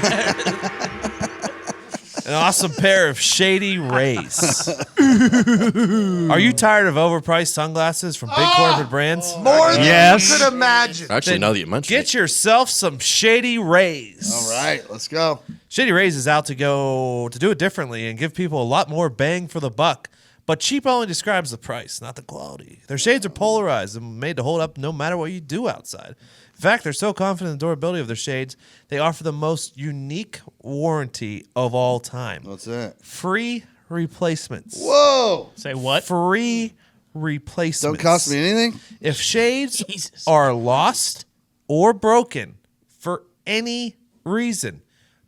An awesome pair of Shady Rays. Are you tired of overpriced sunglasses from big corporate brands? More than Yes. you could imagine. Actually, now that you mention Get it. yourself some Shady Rays. All right, let's go. Shady Rays is out to do it differently and give people a lot more bang for the buck. But cheap only describes the price, not the quality. Their shades are polarized and made to hold up no matter what you do outside. In fact, they're so confident in the durability of their shades, they offer the most unique warranty of all time. What's that? Free replacements. Whoa! Say what? Free replacements. Don't cost me anything? If shades Jesus. are lost or broken for any reason,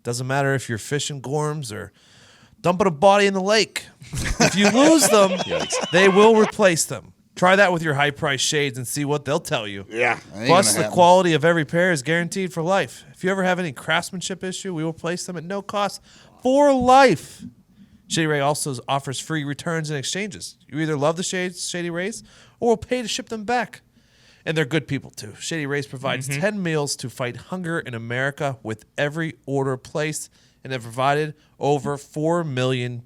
doesn't matter if you're fishing Gorms or dumping a body in the lake. If you lose them, they will replace them. Try that with your high-priced shades and see what they'll tell you. Yeah. ain't Plus, gonna the happen. quality of every pair is guaranteed for life. If you ever have any craftsmanship issue, we will place them at no cost for life. Shady Ray also offers free returns and exchanges. You either love the shades, Shady Rays, or will pay to ship them back. And they're good people, too. Shady Rays provides 10 meals to fight hunger in America with every order placed, and have provided over 4 million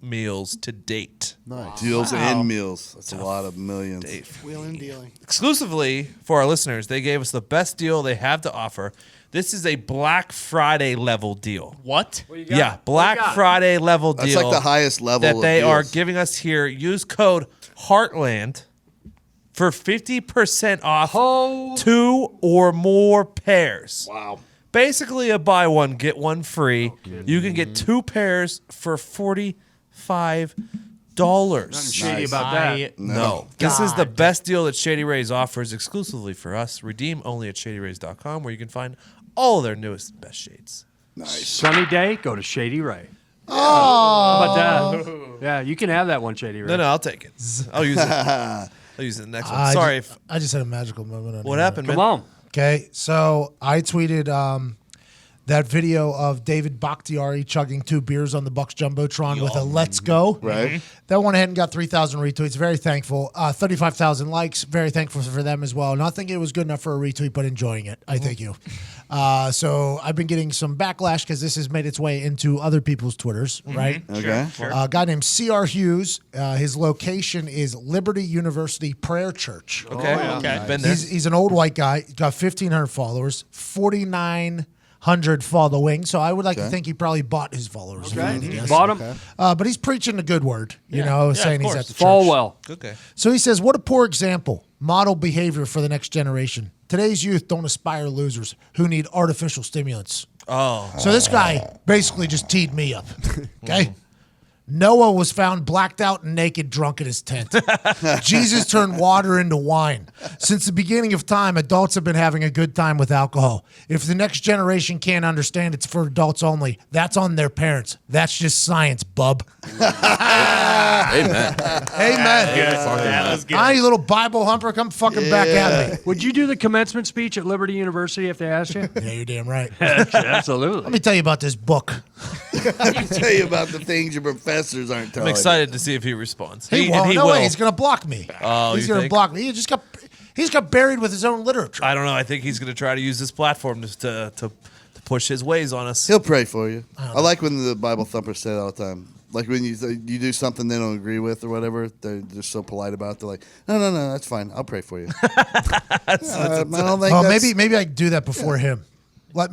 meals to date. Deals and meals. That's a lot of millions. Wheeling dealing. Exclusively for our listeners, they gave us the best deal they have to offer. This is a Black Friday level deal. What? Yeah, Black Friday level That's deal. like the highest level that of they are deals. giving us here. Use code Heartland for 50% off 2 or more pairs. Wow. Basically a buy one, get one free. You can get 2 pairs for $45. Nothing shady about that. No. This is the best deal that Shady Rays offers exclusively for us. Redeem only at shadyrays.com, where you can find all their newest and best shades. Nice. Sunny day, go to Shady Ray. Oh. How about that? Yeah, you can have that one, Shady Ray. No, I'll take it. I'll use it. I'll use it in the next one. Sorry. I just had a magical moment. What happened, man? Come on. Okay, so I tweeted that video of David Bakhtiari chugging 2 beers on the Bucks Jumbotron with a "Let's go." Right. That went ahead and got 3,000 retweets. Very thankful. 35,000 likes. Very thankful for them as well. Not thinking it was good enough for a retweet, but enjoying it. I thank you. So I've been getting some backlash because this has made its way into other people's Twitters, right? Okay. A guy named C.R. Hughes. His location is Liberty University Prayer Church. Okay. Okay. Been there. He's an old white guy. He's got 1,500 followers, 4,900 following. So I would like to think he probably bought his followers. I guess. Bought him. But he's preaching the good word, you know, saying he's at the church. Falwell. Okay. So he says, what a poor example, model behavior for the next generation. Today's youth don't aspire losers who need artificial stimulants. Oh. So this guy basically just teed me up. Okay. Noah was found blacked out and naked, drunk in his tent. Jesus turned water into wine. Since the beginning of time, adults have been having a good time with alcohol. If the next generation can't understand it's for adults only, that's on their parents. That's just science, bub. Amen. Amen. That was good. You little Bible humper, come fucking back at me. Would you do the commencement speech at Liberty University if they asked you? Yeah, you're damn right. Absolutely. Let me tell you about this book. Tell you about the things your professors aren't telling I'm excited to see if he responds. He won't. No way. He's going to block me. Oh, he's you going to think? block me. He's got buried with his own literature. I don't know. I think he's going to try to use this platform to push his ways on us. He'll pray for you. I like when the Bible thumpers say that all the time. Like when you do something they don't agree with or whatever, they're just so polite about it. They're like, no, that's fine. I'll pray for you. I don't think maybe I can do that before him. There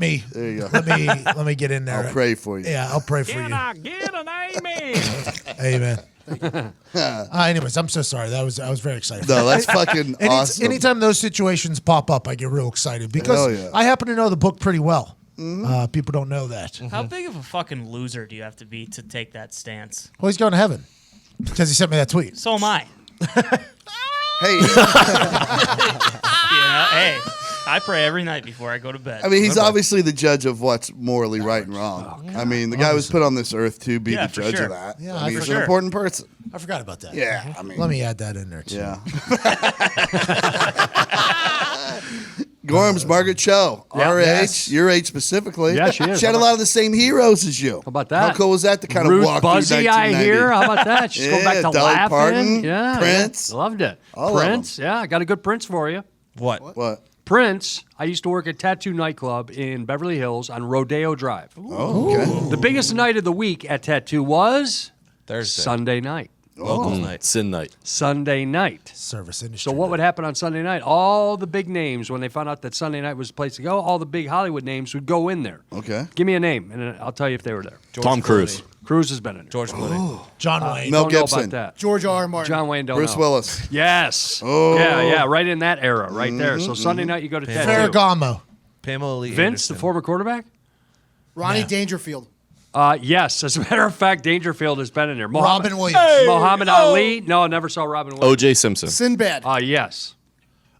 you go. Let me get in there. I'll pray for you. Yeah, I'll pray for you. I get an amen? Amen. Anyways, I'm so sorry. I was very excited. No, that's fucking awesome. Anytime those situations pop up, I get real excited because I happen to know the book pretty well. People don't know that. How big of a fucking loser do you have to be to take that stance? Well, he's going to heaven because he sent me that tweet. So am I. Hey, Hey, I pray every night before I go to bed. I mean, he's obviously the judge of what's morally right and wrong. I mean, the guy was put on this earth to be the for judge sure. of that. Yeah, I mean, for he's sure. an important person. I forgot about that. Yeah, I mean, Let me add that in there too. yeah. Gorms, Margaret Cho, our age, your age specifically. Yeah, she is. She had a lot of the same heroes as you. How about that? How cool was that to kind Ruth of walk Buzzy, through I 1990? hear. How about that? She's going back to Dolly laughing. Parton, Yeah, Prince. yeah. Loved it. All of Prince, yeah, I got a good Prince for you. What? What? Prince, I used to work at Tatou nightclub in Beverly Hills on Rodeo Drive. Oh, okay. The biggest night of the week at Tattoo was Thursday. Sunday night. Locals night. Sin night. Sunday night. Service industry. So what would happen on Sunday night? All the big names, when they found out that Sunday night was the place to go, all the big Hollywood names would go in there. Okay. Give me a name, and I'll tell you if they were there. Tom Cruise. Cruise has been in there. George Clooney. John Wayne. Mel Don't know Gibson. about that. George R. R. Martin. John Wayne don't Bruce know. Willis. Yes. Oh. Yeah, right in that era, right there. So Sunday night you go to Tattoo. Ferragamo. Pamela Lee Vince, Anderson. the former quarterback? Ronnie Dangerfield. Yes. As a matter of fact, Dangerfield has been in there. Robin Williams. Muhammad Ali? No, never saw Robin Williams. O.J. Simpson. Sinbad. Yes.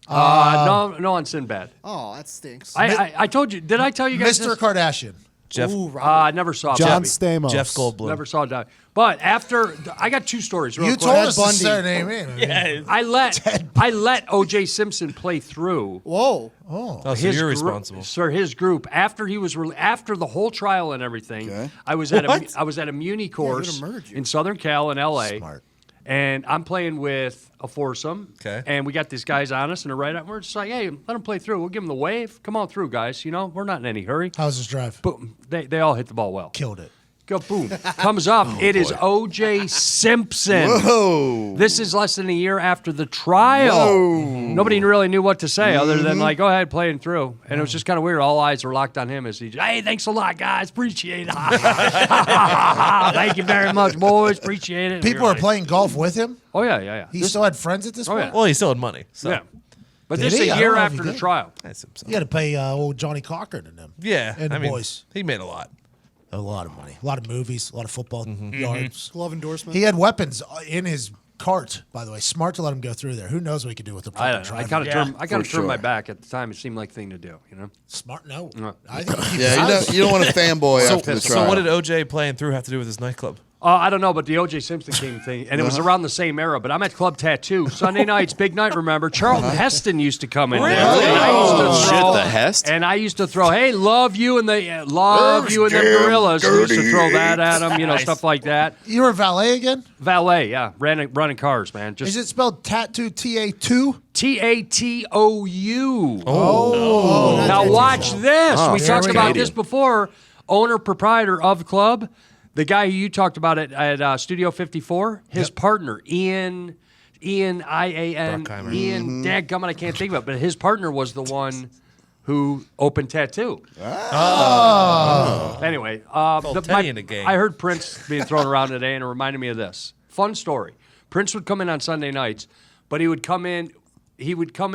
No on Sinbad. Oh, that stinks. I told you. Did I tell you guys Mr. this? Kardashian. Jeff. I never saw John Bobby. Stamos. Jeff Goldblum. Never saw Doug. But after I got two stories. Real You quick. told Ted us the Bundy. surname. Yeah. I let O.J. Simpson play through. Whoa. Oh, so you're responsible. Sir, his group after he was after the whole trial and everything. Okay. I was at a Muni course merge you. in Southern Cal in L.A. Smart. And I'm playing with a foursome. Okay. And we got these guys on us and they're right up. We're just like, hey, let them play through. We'll give them the wave. Come on through, guys. You know, we're not in any hurry. How's his drive? Boom. They all hit the ball well. Killed it. Go boom. Comes up. It is O.J. Simpson. Whoa. This is less than a year after the trial. Nobody really knew what to say other than like, go ahead, play him through. And it was just kind of weird. All eyes were locked on him as he, hey, thanks a lot, guys. Appreciate it. Thank you very much, boys. Appreciate it. People are playing golf with him. Oh, yeah. He still had friends at this Oh, point. yeah. Well, he still had money. So. Yeah. But Did this is he? a I year don't know if he after the did. trial. I assume so. You got to pay old Johnny Cochran and them. Yeah. And the I mean, boys. he made a lot. A lot of money. A lot of movies. A lot of football yards. Glove endorsement. He had weapons in his cart, by the way. Smart to let him go through there. Who knows what he could do with the I proper don't know. I driver. kind of turned my sure. back at the time. It seemed like the thing to do, you know? Smart, no. No. I think Yeah, you don't want to fanboy after the trial. So what did OJ playing through have to do with his nightclub? I don't know, but the O.J. Simpson King thing, and it was around the same era, but I'm at Club Tattoo. Sunday nights, big night, remember? Charlton Heston used to come in there. Really? And I used to Shit, throw, the Hest? And I used to throw, hey, love you and the gorillas. We used to throw that at them, you know, stuff like that. You were valet again? Valet, yeah. Running cars, man. Is Just it spelled Tattoo, T-A-2? Tatou. Oh. Now watch this. We talked about this before. Owner, proprietor of the club. The guy who you talked about at Studio 54, his partner, Ian, I-A-N, Bruckheimer. Ian, dadgummit, I can't think of it, but his partner was the one who opened Tattoo. Anyway, Teddy in the game. I heard Prince being thrown around today, and it reminded me of this. Fun story. Prince would come in on Sunday nights, but he would come in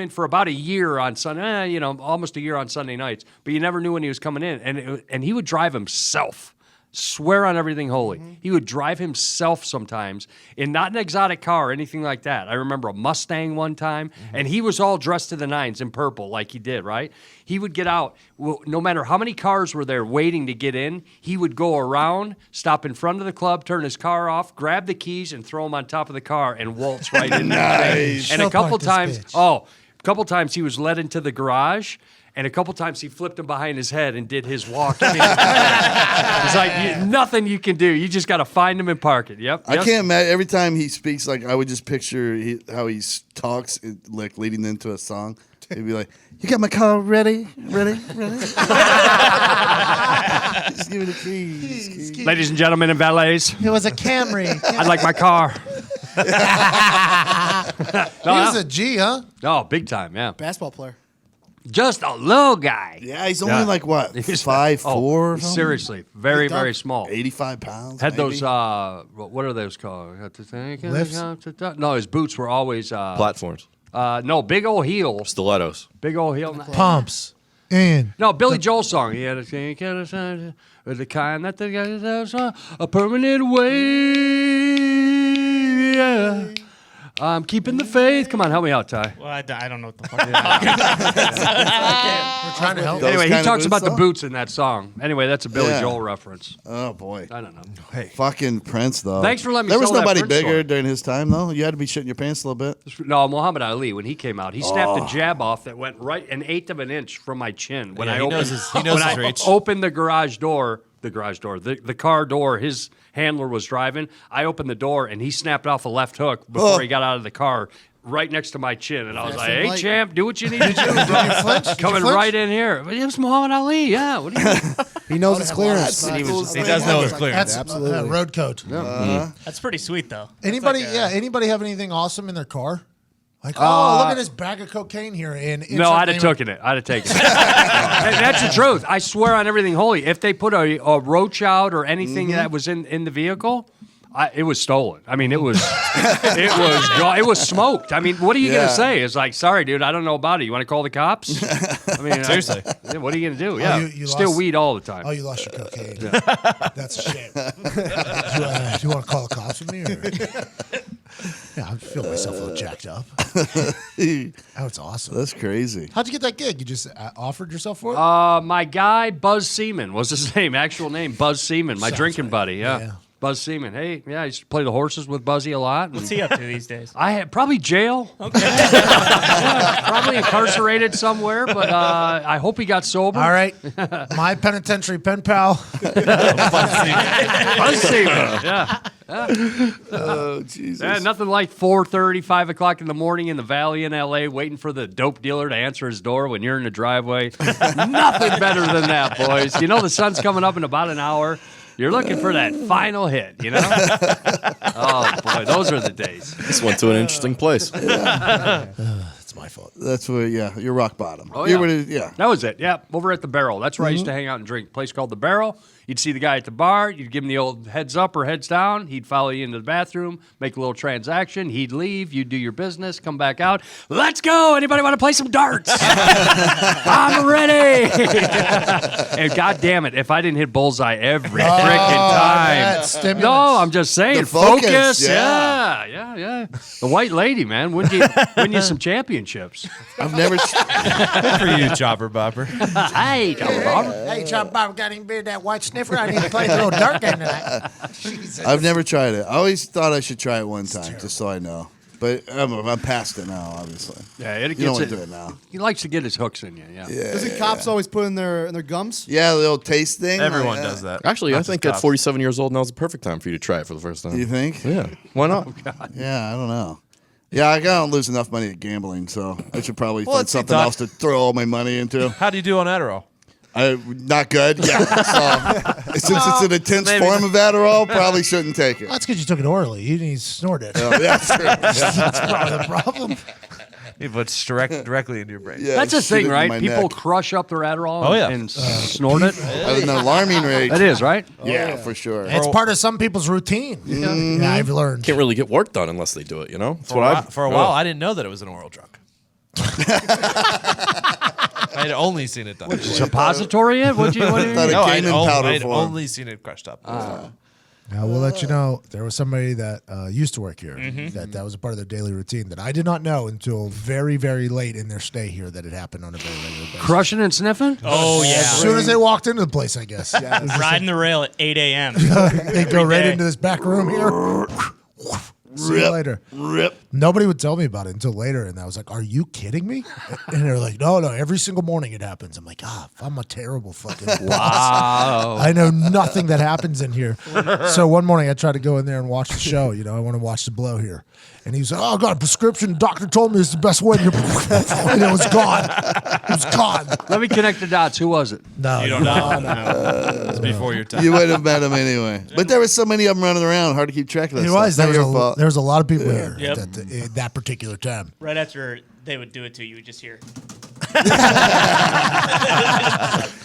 for about a year on Sunday, almost a year on Sunday nights, but you never knew when he was coming in, and he would drive himself. Swear on everything holy. He would drive himself sometimes in not an exotic car or anything like that. I remember a Mustang one time, and he was all dressed to the nines in purple like he did, right? He would get out. Well, no matter how many cars were there waiting to get in, he would go around, stop in front of the club, turn his car off, grab the keys, and throw them on top of the car and waltz right in there. And a couple times he was led into the garage. And a couple times he flipped him behind his head and did his walk. It's like nothing you can do. You just got to find him and park it. Yep. I can't imagine. Every time he speaks, like I would just picture how he talks, like leading into a song. He'd be like, "You got my car ready? Just give me the keys." Ladies and gentlemen and valets, It was a Camry. I'd like my car. He was a G, huh? Oh, big time, yeah. Basketball player. Just a little guy. Yeah, he's only like what, 5'4" or something? Seriously, very, very small. 85 pounds. Had maybe? those, what are those called? Lifts? No, his boots were always, Platforms. no, big old heel. Stilettos. Big old heel. Pumps. In. No, Billy Joel song. He had the kind that does a permanent way. Yeah. I'm keeping the faith. Come on, help me out, Ty. Well, I don't know what the fuck. We're trying to help. Those Anyway, kind he of talks boots about the song? boots in that song. Anyway, that's a Billy Yeah. Joel reference. Oh boy. I don't know. Fucking Prince though. Thanks for letting me There was tell that nobody Prince bigger story. during his time though. You had to be shitting your pants a little bit. No, Muhammad Ali, when he came out, he snapped a jab off that went right 1/8 of an inch from my chin. When Yeah, I he opened, knows his reach. opened the car door, his handler was driving. I opened the door, and he snapped off a left hook before he got out of the car, right next to my chin. And I was like, hey, light. champ, do what you need to do. Did you flinch? Did you Coming flinch? right in here. But it was Muhammad Ali, yeah. What do you He knows his clearance. He does know his clearance. That's Absolutely. road coat. That's pretty sweet, though. Anybody, anybody have anything awesome in their car? Like, look at this bag of cocaine here. No, I'd have taken it. I'd have taken it. And that's the truth. I swear on everything holy. If they put a roach out or anything that was in the vehicle, it was stolen. I mean, it was smoked. I mean, what are you gonna say? It's like, sorry, dude, I don't know about it. You want to call the cops? I mean, seriously, what are you gonna do? Yeah, you still lost- weed all the time. Oh, you lost your cocaine. That's a shame. Do you want to call the cops with me? Or? Yeah, I feel myself a little jacked up. Oh, it's awesome. That's crazy. How'd you get that gig? You just offered yourself for it? My guy, Buzz Seaman, was his name, actual name, Buzz Seaman, my drinking buddy. Yeah. Buzz Seaman. Hey, yeah, I used to play the horses with Buzzy a lot. What's he up to these days? I had probably jail. Okay. Yeah, probably incarcerated somewhere, but I hope he got sober. All right. My penitentiary pen pal. Buzz Seaman. Yeah. Oh Jesus. Yeah, nothing like 4:30, 5 o'clock in the morning in the Valley in L.A. waiting for the dope dealer to answer his door when you're in the driveway. Nothing better than that, boys. You know the sun's coming up in about an hour. You're looking for that final hit, you know? Oh, boy, those are the days. This went to an interesting place. It's It's my fault. That's where, you're rock bottom. Oh, You yeah. were- That was it. Yeah, over at the Barrel. That's where I used to hang out and drink. A place called the Barrel. You'd see the guy at the bar. You'd give him the old heads up or heads down. He'd follow you into the bathroom, make a little transaction. He'd leave. You'd do your business, come back out. Let's go. Anybody want to play some darts? I'm ready. And God damn it, if I didn't hit bullseye every freaking time. No, I'm just saying. The focus, Yeah. The white lady, man. Win you some championships. I've never. Good for you, Chopper Bopper. Hey, Chopper Bopper. Hey, John Bob, got any beer that white sniffer? I need to play a little dart game tonight. Jesus. I've never tried it. I always thought I should try it one time, just so I know. But I'm past it now, obviously. Yeah, it You don't gets want to do it now. He likes to get his hooks in you. Yeah. Doesn't cops always put in their gums? Yeah, the old taste thing. Everyone like, does that. Actually, Not I just think at cops. 47 years old now is the perfect time for you to try it for the first time. You think? Yeah. Why not? Yeah, I don't know. Yeah, I don't lose enough money at gambling, so I should probably Well, find let's see, something Doc. else to throw all my money into. How do you do on Adderall? Not good. Yeah. So, since it's an intense form of Adderall, probably shouldn't take it. That's because you took it orally. You didn't snort it. Oh, yeah, true. That's probably the problem. It puts directly into your brain. Yeah, That's the shit thing, in right? my People neck. crush up their Adderall Oh, yeah. and snort it. At an alarming rate. That is, right? Yeah, for sure. It's part of some people's routine. Yeah, I've learned. Can't really get work done unless they do it, you know? That's For a while, I didn't know that it was an oral drug. I had only seen it done. Suppository it? What do you thought mean? it No, came in powder I'd form. only seen it crushed up. Now, we'll let you know there was somebody that used to work here that was a part of their daily routine that I did not know until very, very late in their stay here that it happened on a very regular basis. Crushing and sniffing? Oh, yeah. As soon as they walked into the place, I guess. Riding the rail at 8 a.m. They go right day. into this back room here. See you later. Rip. Nobody would tell me about it until later, and I was like, "Are you kidding me?" And they're like, "No, every single morning it happens." I'm like, I'm a terrible fucking Wow. I know nothing that happens in here. So one morning I tried to go in there and watch the show. You know, I want to watch the blow here. And he was like, "Oh, I got a prescription. The doctor told me it's the best way." And it was gone. It was gone. Let me connect the dots. Who was it? No, You don't know. It's before your time. You would have met him anyway. But there was so many of them running around, hard to keep track of that It stuff. was. Not your fault. There was a lot of people here Yep. at that particular time. Right after they would do it to you, you would just hear.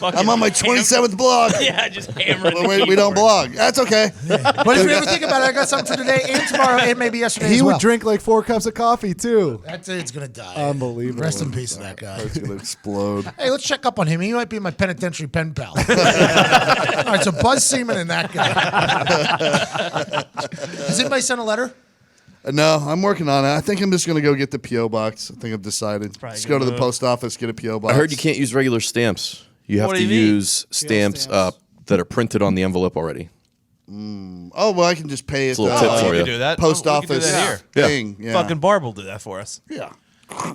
I'm on my 27th blog. Yeah, just hammering the We don't keyboard. blog. That's okay. But if you ever think about it, I got something for today and tomorrow and maybe yesterday He as well. would drink like 4 cups of coffee too. That's it. It's gonna die. Unbelievable. Rest in peace to that guy. It's going to explode. Hey, let's check up on him. He might be my penitentiary pen pal. All right, so Buzz Seaman and that guy. Has anybody sent a letter? No, I'm working on it. I think I'm just going to go get the P.O. box. I think I've decided. Probably Just a good go to the move. post office, get a P.O. box. I heard you can't use regular stamps. You have What to do you mean? use stamps stamps. that are printed on the envelope already. Oh, well, I can just pay it. It's a little tip for You you. can do that. Post We can do office that here. Yeah. thing. Yeah. Fucking Barb will do that for us. Yeah.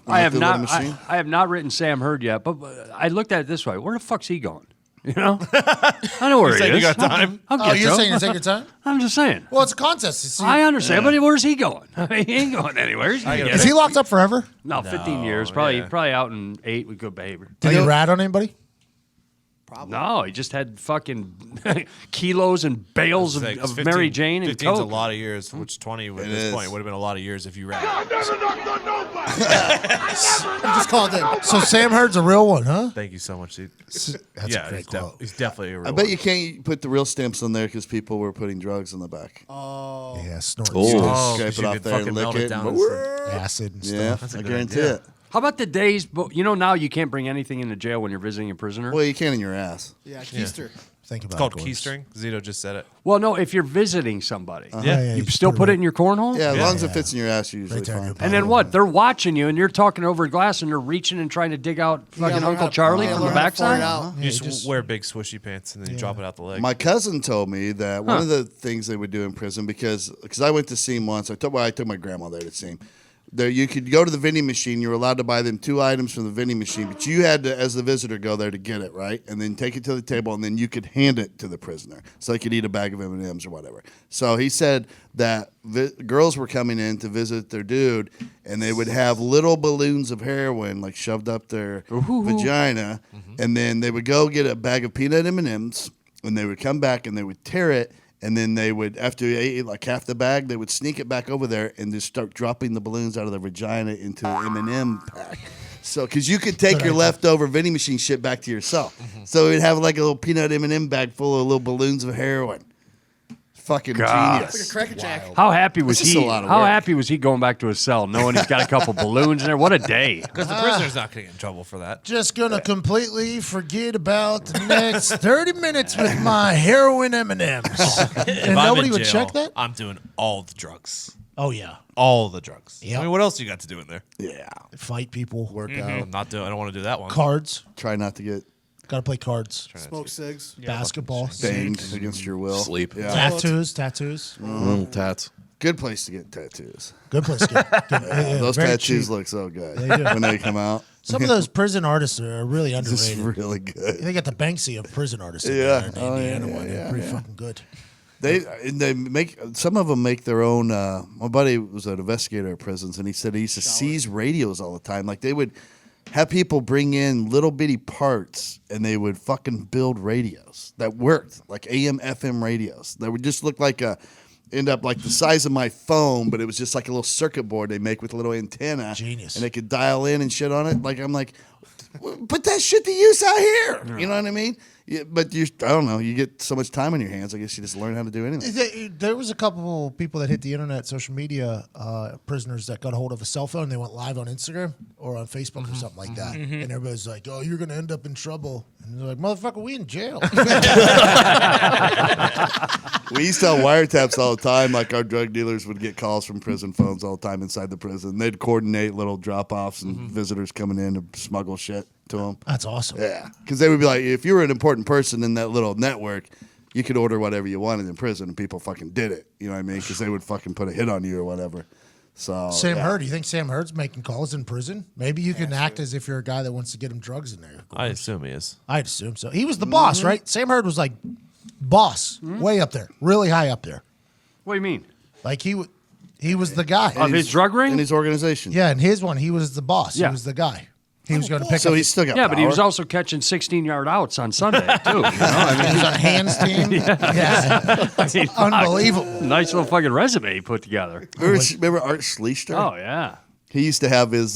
I have the not. little machine? I have not written Sam Hurd yet, but I looked at it this way: where the fuck's he going? You know, I know where he saying is. you got time? I'll Oh, get you're to saying him. you're taking your time? I'm just saying. Well, it's a contest. It's- I understand, but where's he going? He ain't going anywhere. He's gonna gotta get Is it. he locked up forever? No, 15 years. No, Probably yeah. probably out in 8 with good behavior. Did he rat on anybody? No, he just had fucking kilos and bales of, It's of 15 Mary Jane and 15's a Coke. lot of years, which 20 at this is. point would have been a lot of years if you ran. I'm just called in. So Sam Hurd's a real one, huh? Thank you so much, dude. That's Yeah, a great quote. he's definitely a real I bet one. you can't put the real stamps on there because people were putting drugs in the back. Yeah, snort Oh. Scrape 'cause it you off could there fucking and lick melt it. it down and- inside. acid and Yeah, stuff. I good guarantee idea. it. How about the days? You know, now you can't bring anything into jail when you're visiting a prisoner. Well, you can in your ass. Yeah, Keister. Think about It's called it, Gorms. keystring. Zito just said it. Well, no, if you're visiting somebody, Yeah. you just still put it in your cornhole. Yeah, as Yeah. long as it fits in your ass, you're usually Right there in fine. your And then what? They're watching you, and you're talking over a glass, and they're reaching and trying to dig out fucking Uncle Charlie from the backside. You just wear big swishy pants and then you drop it out the leg. My cousin told me that one of the things they would do in prison because I went to see him once. I took my grandma there to see him. There, you could go to the vending machine. You were allowed to buy them 2 items from the vending machine, but you had to, as the visitor, go there to get it, right? And then take it to the table, and then you could hand it to the prisoner, so they could eat a bag of M&Ms or whatever. So he said that girls were coming in to visit their dude, and they would have little balloons of heroin like shoved up their vagina, and then they would go get a bag of peanut M&Ms, and they would come back and they would tear it And then they would, after they ate like half the bag, they would sneak it back over there and just start dropping the balloons out of their vagina into an M&M pack. So, because you could take your leftover vending machine shit back to yourself. So we'd have like a little peanut M&M bag full of little balloons of heroin. Fucking genius. Like a Cracker Jack. How happy was It's just he? a lot of How work. happy was he going back to his cell, knowing he's got a couple balloons in there? What a day! Because the prisoner's not going to get in trouble for that. Just gonna completely forget about the next 30 minutes with my heroin M&Ms. And If I'm nobody in would jail, check that? I'm doing all the drugs. Oh, yeah. All the drugs. Yep. I mean, what else you got to do in there? Yeah. Fight people. Work I'm not doing. I don't want to do that one. Cards. Try not to get Gotta play cards. Smoke cigs. Basketball. banged against your will. Sleep. Yeah. Tattoos. Tats. Good place to get tattoos. Good place to get. Those very tattoos cheap. look so good They do. when they come out. Some of those prison artists are really This is underrated. really good. They got the Banksy of prison artists in Yeah. there in the Oh, Indiana yeah, one. yeah, They're pretty yeah. fucking good. They make some of them make their own. My buddy was an investigator at prisons, and he said he used to seize radios all the time. Like they would have people bring in little bitty parts, and they would fucking build radios that worked, like AM, FM radios. That would just look like end up like the size of my phone, but it was just like a little circuit board they make with a little antenna. Genius. And they could dial in and shit on it. Like I'm like, put that shit to use out here. You know what I mean? Yeah, but I don't know. You get so much time on your hands. I guess you just learn how to do anything. There was a couple people that hit the internet, social media prisoners that got a hold of a cell phone. They went live on Instagram or on Facebook or something like that. And everybody's like, "Oh, you're going to end up in trouble." And they're like, "Motherfucker, we in jail." We used to have wiretaps all the time. Like our drug dealers would get calls from prison phones all the time inside the prison. They'd coordinate little drop-offs and visitors coming in to smuggle shit to them. That's awesome. Yeah, because they would be like, if you were an important person in that little network, you could order whatever you wanted in prison, and people fucking did it. You know what I mean? Because they would fucking put a hit on you or whatever. So Sam yeah. Hurd, you think Sam Hurd's making calls in prison? Maybe you can act as if you're a guy that wants to get him drugs in there. I assume he is. I'd assume so. He was the boss, right? Sam Hurd was like boss, way up there, really high up there. What do you mean? Like he was the guy. Of his drug ring? in his organization. Yeah, in his one, he was the boss. Yeah. He was the guy. He was going to pick So up. he's still got Yeah, power. but he was also catching 16-yard outs on Sunday too. You know? he was on Hands team. Yeah. I mean, Unbelievable. nice little fucking resume he put together. Remember Art Schleicher? Oh yeah. He used to have his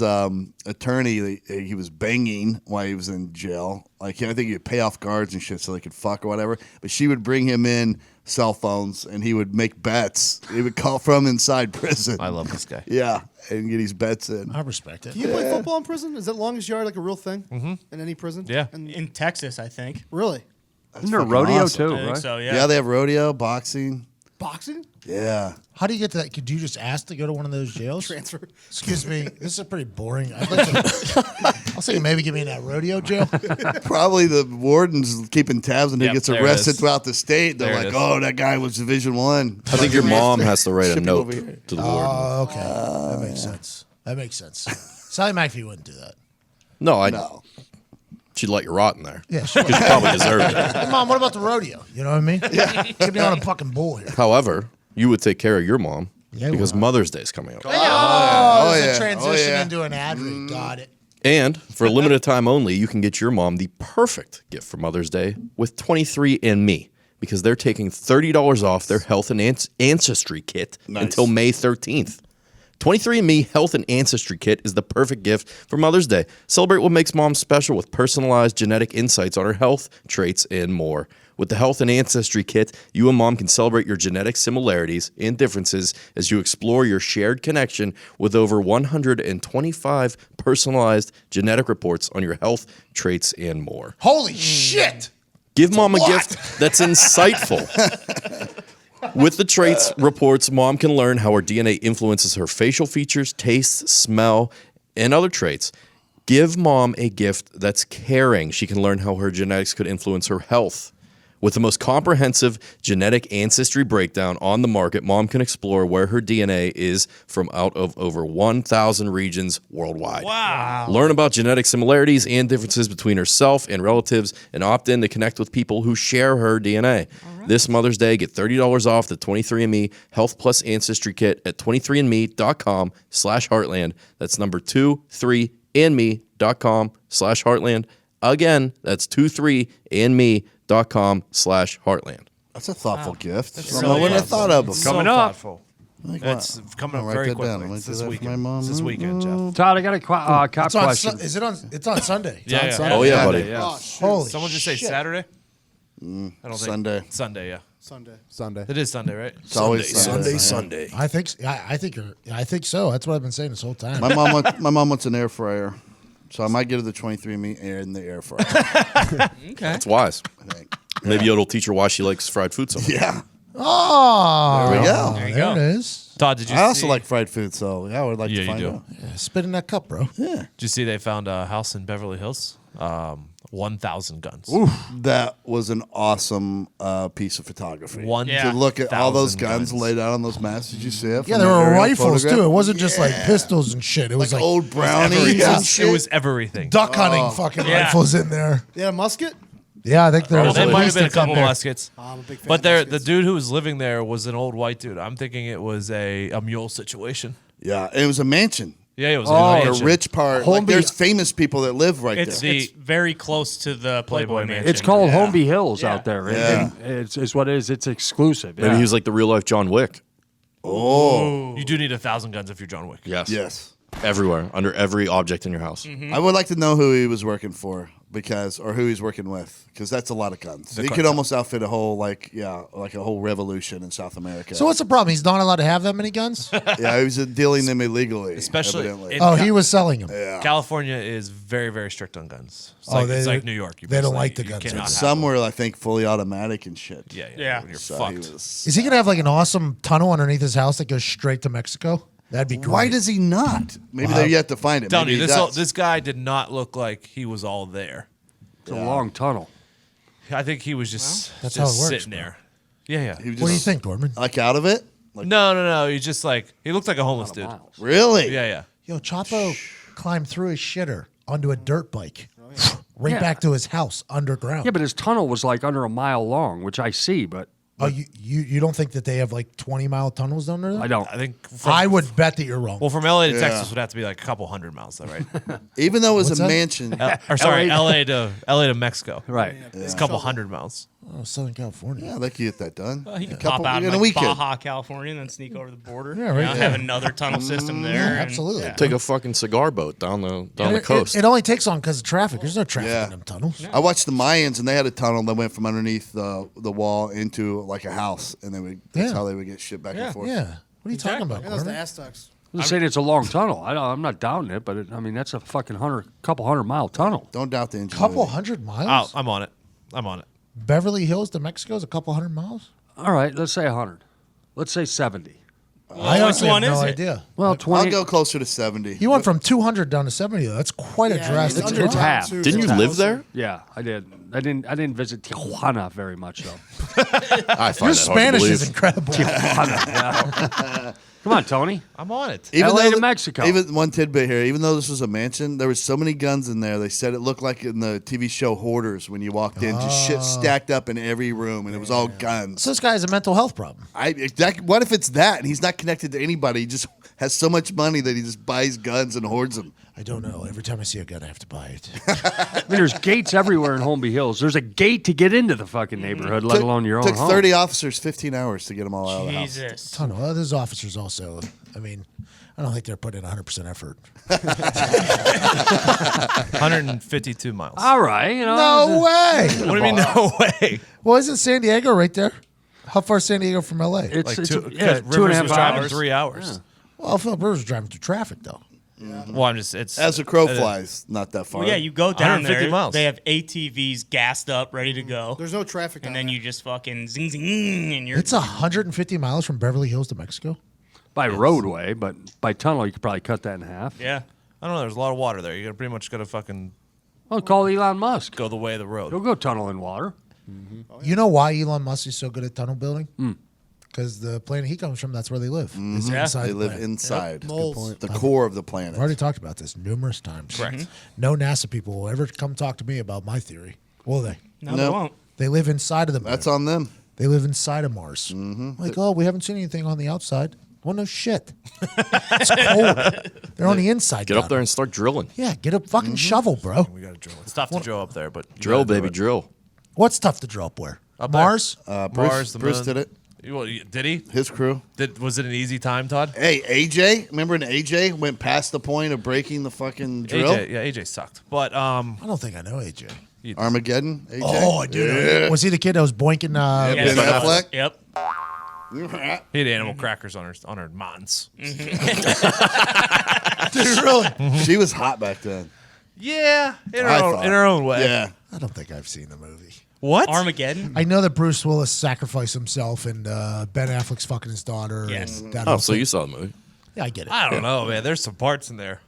attorney. He was banging while he was in jail. Like I think he'd pay off guards and shit so they could fuck or whatever. But she would bring him in cell phones, and he would make bets. He would call from inside prison. I love this guy. Yeah, and get his bets in. I respect it. Can you play football in prison? Is that longest yard like a real thing in any prison? Yeah. In Texas, I think. Really? Isn't there a fucking rodeo awesome. too, I think right? so, Yeah. yeah. They have rodeo, boxing. Boxing? Yeah. How do you get to that? Could you just ask to go to one of those jails? Transfer. Excuse me. This is pretty boring. I'd like to, I'll say maybe give me in that rodeo jail. Probably the warden's keeping tabs on who Yep, gets there it arrested is. throughout the state. They're There it like, is. oh, that guy was Division One. I think your mom has to write a Ship it note over here. to the warden. Oh, okay. That makes sense. That makes sense. Sally McAfee wouldn't do that. No. She'd let you rot in there. Yeah, sure. Because you probably deserved it. Hey, Mom, what about the rodeo? You know what I mean? Yeah. Get me on a fucking bull here. However, you would take care of your mom Yeah, because well. Mother's Day is coming up. Oh, there's yeah. a transition Oh, yeah. into an ad read. Got it. And for a limited time only, you can get your mom the perfect gift for Mother's Day with 23andMe because they're taking $30 off their health and ancestry kit until May 13th. 23andMe Health and Ancestry Kit is the perfect gift for Mother's Day. Celebrate what makes mom special with personalized genetic insights on her health, traits, and more. With the Health and Ancestry Kit, you and mom can celebrate your genetic similarities and differences as you explore your shared connection with over 125 personalized genetic reports on your health, traits, and more. Holy shit. Give mom a gift that's insightful. With the traits reports, mom can learn how her DNA influences her facial features, tastes, smell, and other traits. Give mom a gift that's caring. She can learn how her genetics could influence her health. With the most comprehensive genetic ancestry breakdown on the market, mom can explore where her DNA is from out of over 1,000 regions worldwide. Wow. Learn about genetic similarities and differences between herself and relatives and opt in to connect with people who share her DNA. This Mother's Day, get $30 off the 23andMe Health Plus Ancestry Kit at 23andme.com/Heartland. That's number 23andme.com/Heartland. Again, that's 23andme.com/Heartland. That's a thoughtful gift. That's Something I really wouldn't have thought of It's before. Coming so up. thoughtful. Like It's what? coming I'll up write very that down. quickly. I'll It's do this that for weekend. my mom. It's this weekend, Jeff. Todd, I got a cop It's on. question. Is it on? It's on Sunday. Yeah, yeah. Sunday. Oh yeah, Yeah, buddy. yeah. Holy Someone just say shit. Saturday? I don't think Sunday. Sunday, yeah. Sunday. It is Sunday, right? It's always Sunday. I think. I think so. That's what I've been saying this whole time. My mom wants an air fryer, so I might get her the 23andMe air in the air fryer. That's wise. I think. Maybe it'll teach her why she likes fried food so much. Yeah. Oh, There we go. There you There go. it is. Todd, did you I also see, like fried food, so yeah, I would like Yeah, to you find do. out. Yeah, spit in that cup, bro. Yeah. did you see they found a house in Beverly Hills? 1,000 guns. That was an awesome piece of photography. Yeah. To look at all those 1,000 guns laid out on those maps. Did you see it? Yeah, From there that were aerial rifles photograph? too. It wasn't just like pistols and shit. It was Like like old brownies and shit. It was everything. duck hunting fucking Yeah. rifles in there. Yeah, musket. Yeah, I think there Well, was there at might have least been a a couple. couple muskets. I'm a big fan But of there, the muskets. dude who was living there was an old white dude. I'm thinking it was a mule situation. Yeah, and it was a mansion. Yeah, it was Like a mansion. rich part. Like there's famous people that live right It's there. it's very close to the Playboy Mansion. It's called Holmby Hills out there. Yeah. It's what it is. It's exclusive. Maybe yeah. he was like the real life John Wick. You do need 1,000 guns if you're John Wick. Yes. Yes. Everywhere, under every object in your house. I would like to know who he was working for or who he's working with, because that's a lot of guns. He could almost outfit a whole a whole revolution in South America. So what's the problem? He's not allowed to have that many guns. Yeah, he was dealing them illegally, Especially evidently. in Oh, he was selling them. California is very, very strict on guns. It's, Oh, it's like New York. You they don't basically- like the you guns. cannot have Some them. were, I think, fully automatic and shit. Yeah. Yeah. When you're So he fucked. was. Is he gonna have like an awesome tunnel underneath his house that goes straight to Mexico? That'd be great. Why does he not? Maybe they're yet to find it. Telling Maybe you, he does. this guy did not look like he was all there. It's a long tunnel. I think he was just, That's just how it works, sitting there. Yeah. He was What do you just, think, Gorman? Like out of it? Like, No. He's just like, he looked like a homeless dude. really? Yeah. Yo, Chapo climbed through his shitter onto a dirt bike, right back to his house underground. Yeah, but his tunnel was like under a mile long, which I see, but Oh, you don't think that they have like 20-mile tunnels down there? I don't. I think I would bet that you're wrong. Well, from LA to Texas would have to be like a couple hundred miles, though, right? Even though it was What's a that? mansion. Or sorry, LA to Mexico. Right. It's a couple hundred miles. Oh, Southern California. Yeah, they could get that done. He could Couple- pop out in in a like weekend. Baja, California, and then sneak over the border. Yeah, right Have another tunnel system there. and- absolutely. Take a fucking cigar boat down the It- coast. It only takes on because of traffic. There's no traffic Yeah. in them tunnels. I watched the Mayans, and they had a tunnel that went from underneath the wall into like a house, and that's Yeah. how they would get shit back and forth. Yeah. What are you talking about? Yeah, that's the Gorman? Aztecs. I'm saying it's a long tunnel. I'm not doubting it, but I mean that's a fucking couple 100-mile tunnel. Don't doubt the ingenuity. Couple hundred miles? Oh, I'm on it. Beverly Hills to Mexico is a couple hundred miles? All right, let's say 100. Let's say 70. I which honestly one have no is it? idea. Well, I'll 20. go closer to 70. You went from 200 down to 70, though. That's quite a drastic it's drop. It's half. too. Didn't you It's live closer. there? Yeah, I did. I didn't visit Tijuana very much though. I find Your that Spanish hard is to believe. incredible. Tijuana. Yeah. Come on, Tony. I'm on it. LA to though- Mexico. Even one tidbit here. Even though this was a mansion, there was so many guns in there. They said it looked like in the TV show Hoarders when you walked in, just shit stacked up in every room, and it was all guns. So this guy has a mental health problem. What if it's that, and he's not connected to anybody? He just has so much money that he just buys guns and hoards them. I don't know. Every time I see a gun, I have to buy it. I mean, there's gates everywhere in Holmby Hills. There's a gate to get into the fucking neighborhood, let alone your own Took home. 30 officers 15 hours to get them all out of the house. Jesus. Ton of those officers also. I mean, I don't think they're putting in 100% effort. 152 miles. All right, No way. What do you mean, no way? Well, isn't San Diego right there? How far is San Diego from LA? It's, Like it's two, yeah, because 2.5 Rivers was driving hours. 3 hours. Well, Philip Rivers was driving through traffic, though. Well, I'm just, it's. As the crow flies, not that far. Well, yeah, you go down 150 there. miles. They have ATVs gassed up, ready to go. There's no traffic. And down then there. you just fucking zing zing, and you're. It's 150 miles from Beverly Hills to Mexico. By roadway, but by tunnel, you could probably cut that in half. Yeah. I don't know. There's a lot of water there. You're pretty much got to fucking Well, call Elon Musk. go the way of the road. He'll go tunnel in water. You know why Elon Musk is so good at tunnel building? Because the planet he comes from, that's where they live. Is Yeah. inside They the live planet. inside Moles. the core of the planet. I've already talked about this numerous times. Correct. No NASA people will ever come talk to me about my theory, will they? No, they No. won't. They live inside of the moon. That's on them. They live inside of Mars. Like, oh, we haven't seen anything on the outside. Well, no shit. It's cold. They're on the inside. Get down up there and start drilling. Yeah, get a fucking shovel, bro. We got to drill. It's tough to drill up there, but you Drill, gotta do baby, it. drill. What's tough to drill up where? Up there. Mars? Mars, the Bruce moon. did it. Did he? His crew. Was it an easy time, Todd? Hey, AJ. Remember when AJ went past the point of breaking the fucking drill? AJ sucked. But I don't think I know AJ. Armageddon, AJ. Oh, I do. Yeah. Was he the kid that was boinking? Ben Affleck? Yep. he had animal crackers on her mons. Dude, really? She was hot back then. Yeah, in her own way. Yeah. I don't think I've seen the movie. What? Armageddon? I know that Bruce Willis sacrificed himself and Ben Affleck's fucking his daughter. Yes. And that Oh, whole so thing. you saw the movie? Yeah, I get it. I don't know, man. There's some parts in there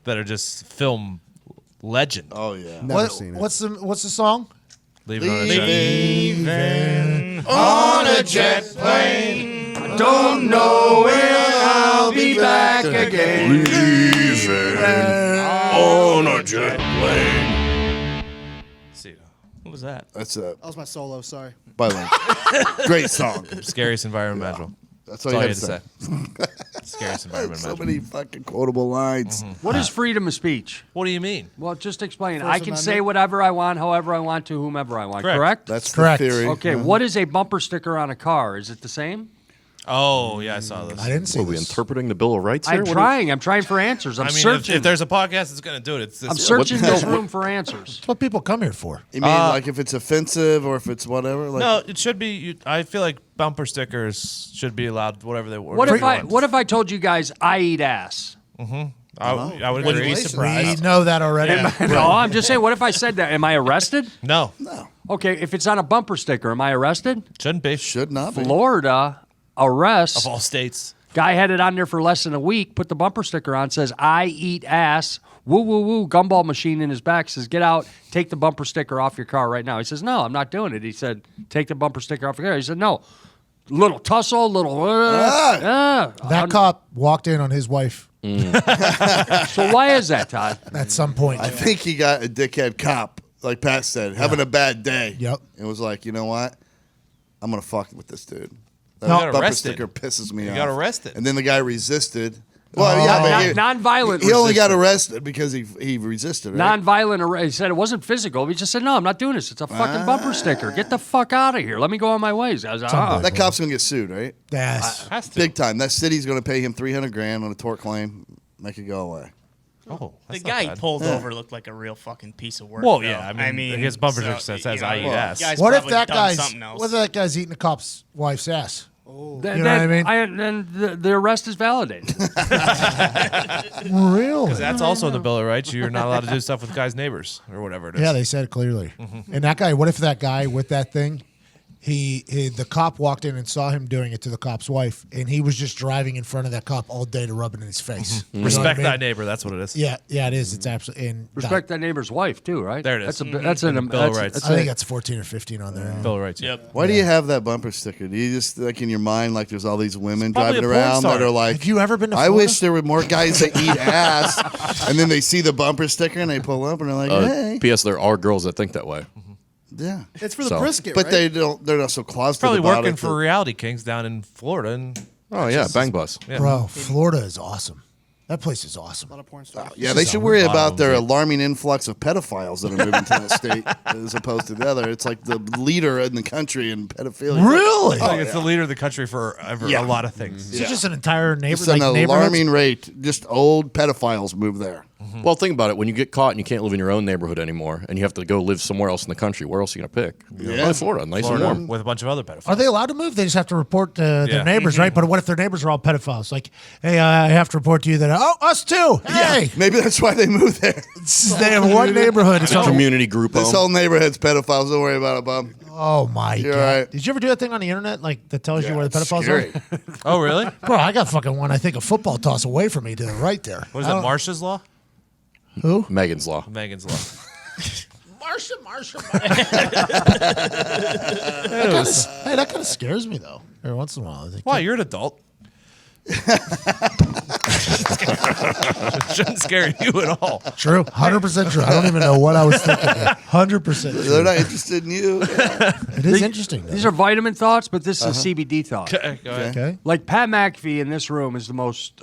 that are just film legend. Oh, yeah. Never seen it. What's the song? Leave it on a jet. On a jet plane. Don't know when I'll be back again. On a jet plane. See, What was that? That's That was my solo. Sorry. by the way. Great song. scariest environment imaginable. That's That's all all you you had had to to say. say. Scariest environment So imaginable. many fucking quotable lines. What is freedom of speech? What do you mean? Well, just explain. First I can say Amendment? whatever I want, however I want, to whomever I want. Correct. Correct? That's Correct. the theory. Okay. What is a bumper sticker on a car? Is it the same? Oh, yeah, I saw this. I didn't see Are we this. interpreting the Bill of Rights here? I'm trying. I'm trying for answers. I'm I mean, searching. if there's a podcast that's going to do it, it's this. I'm searching this room for answers. That's what people come here for. You mean like if it's offensive or if it's whatever? Like, No, it should be. I feel like bumper stickers should be allowed, whatever they were. What if I told you guys I eat ass? I would Wouldn't be be We surprised. know that already. No, I'm just saying. What if I said that? Am I arrested? No, Okay, if it's on a bumper sticker, am I arrested? shouldn't be. should not be. Florida arrests. Of all states. Guy had it on there for less than a week. Put the bumper sticker on. Says I eat ass. Woo woo woo. Gumball machine in his back says get out. Take the bumper sticker off your car right now. He says no, I'm not doing it. He said take the bumper sticker off your car. He said no. Little tussle. Little. That cop walked in on his wife So why is that, Todd? at some point. I think he got a dickhead cop, like Pat said, having a bad day. Yep. And was like, you know what? I'm going to fuck with this dude. That No. bumper arrested. sticker pisses me He off. got arrested. And then the guy resisted. Well, yeah, but Non-violent. he only got resistance. arrested because he resisted, right? Non-violent arrest. He said it wasn't physical. He just said, no, I'm not doing this. It's a fucking bumper sticker. Get the fuck out of here. Let me go on my ways. I was like, That cop's going to get sued, right? Yes. Has to. Big time. That city's going to pay him $300,000 on a tort claim. Make it go away. Oh, The that's not guy he bad. pulled over looked like a real fucking piece of work. Well, though. yeah, I mean, his bumper sticker says, I eat ass. guy's What if probably that done guy's something else. what if that guy's eating the cop's wife's ass? Then, You know what I mean? Then the arrest is validated. Really? That's also in the Bill of Rights. You're not allowed to do stuff with guys' neighbors or whatever it is. Yeah, they said it clearly. And that guy, what if that guy with that thing, the cop walked in and saw him doing it to the cop's wife, and he was just driving in front of that cop all day to rub it in his face. You know what I Respect mean? thy neighbor. That's what it is. Yeah, it is. It's absolutely. And Respect that neighbor's wife too, right? There it is. That's an Bill of that's- Rights. that's I think a- that's 14 or 15 on there. Bill of Rights. Yep. Why do you have that bumper sticker? Do you just, like, in your mind, like, there's all these women Probably driving a porn around star. that are like, Have you ever been to I Florida? wish there were more guys that eat ass. And then they see the bumper sticker and they pull up and they're like, hey. P.S. There are girls that think that way. Yeah. It's for the So- brisket, But right? they're not so closeted Probably about working it. for Reality Kings down in Florida. And Oh, yeah, Bang Bus. yeah. Bro, Florida is awesome. That place is awesome. A lot of porn stars. Yeah, they should worry lot of about them, their yeah. alarming influx of pedophiles that are moving to that state as opposed to the other. It's like the leader in the country in pedophilia. Really? I think it's the leader of the country for Yeah. a lot of things. Is it just an entire It's neighborhood? an Like alarming rate. Just old pedophiles move there. Well, think about it. When you get caught and you can't live in your own neighborhood anymore and you have to go live somewhere else in the country, where else are you going to pick? Probably Florida, nice Florida and warm. with a bunch of other pedophiles. Are they allowed to move? They just have to report to Yeah. their neighbors, right? But what if their neighbors are all pedophiles? Like, hey, I have to report to you that, oh, us too. Hey. Maybe that's why they moved there. They have one neighborhood. It's all, Community group This home. whole neighborhood's pedophiles. Don't worry about it, bum. oh, my You're God. right. Did you ever do that thing on the internet like that tells you where the pedophiles Scary. are? Oh, really? Bro, I got fucking one, I think, a football toss away from me to the right there. What is I it, don't- Marsha's Law? Who? Megan's Law. Megan's Law. Marsha. Hey, that kind of scares me, though. Every once in a while. I think, Why? You're an adult. Shouldn't scare you at all. True. 100% true. I don't even know what I was thinking there. 100% They're true. not interested in you. It is interesting. Though. These are vitamin thoughts, but this is a CBD thought. Go ahead. Okay. Like Pat McAfee in this room is the most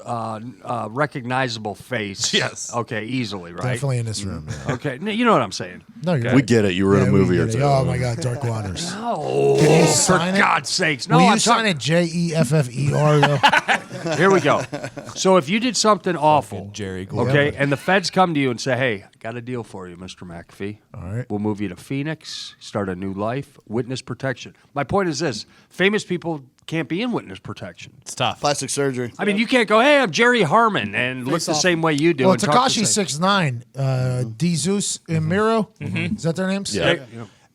recognizable face. Yes. Okay, easily, right? Definitely in this room. Yeah. Okay, you know what I'm saying. No, you're We get it. You were in a we movie or get it. two. Oh my God, Dark Waters. No, Can you for sign it? God's sakes. No, Will I'm you sign it Jeffer though? Here we go. So if you did something awful, Jerry Gordon. okay, and the feds come to you and say, "Hey, got a deal for you, Mr. McAfee. All right. We'll move you to Phoenix, start a new life, witness protection." My point is this: famous people can't be in witness protection. It's tough. Plastic surgery. I mean, you can't go, "Hey, I'm Jerry Harmon," and look the off. same way you do. Well, and talk the Tekashi same. 6ix9ine, Jesus and Miro, is that their names? Yeah.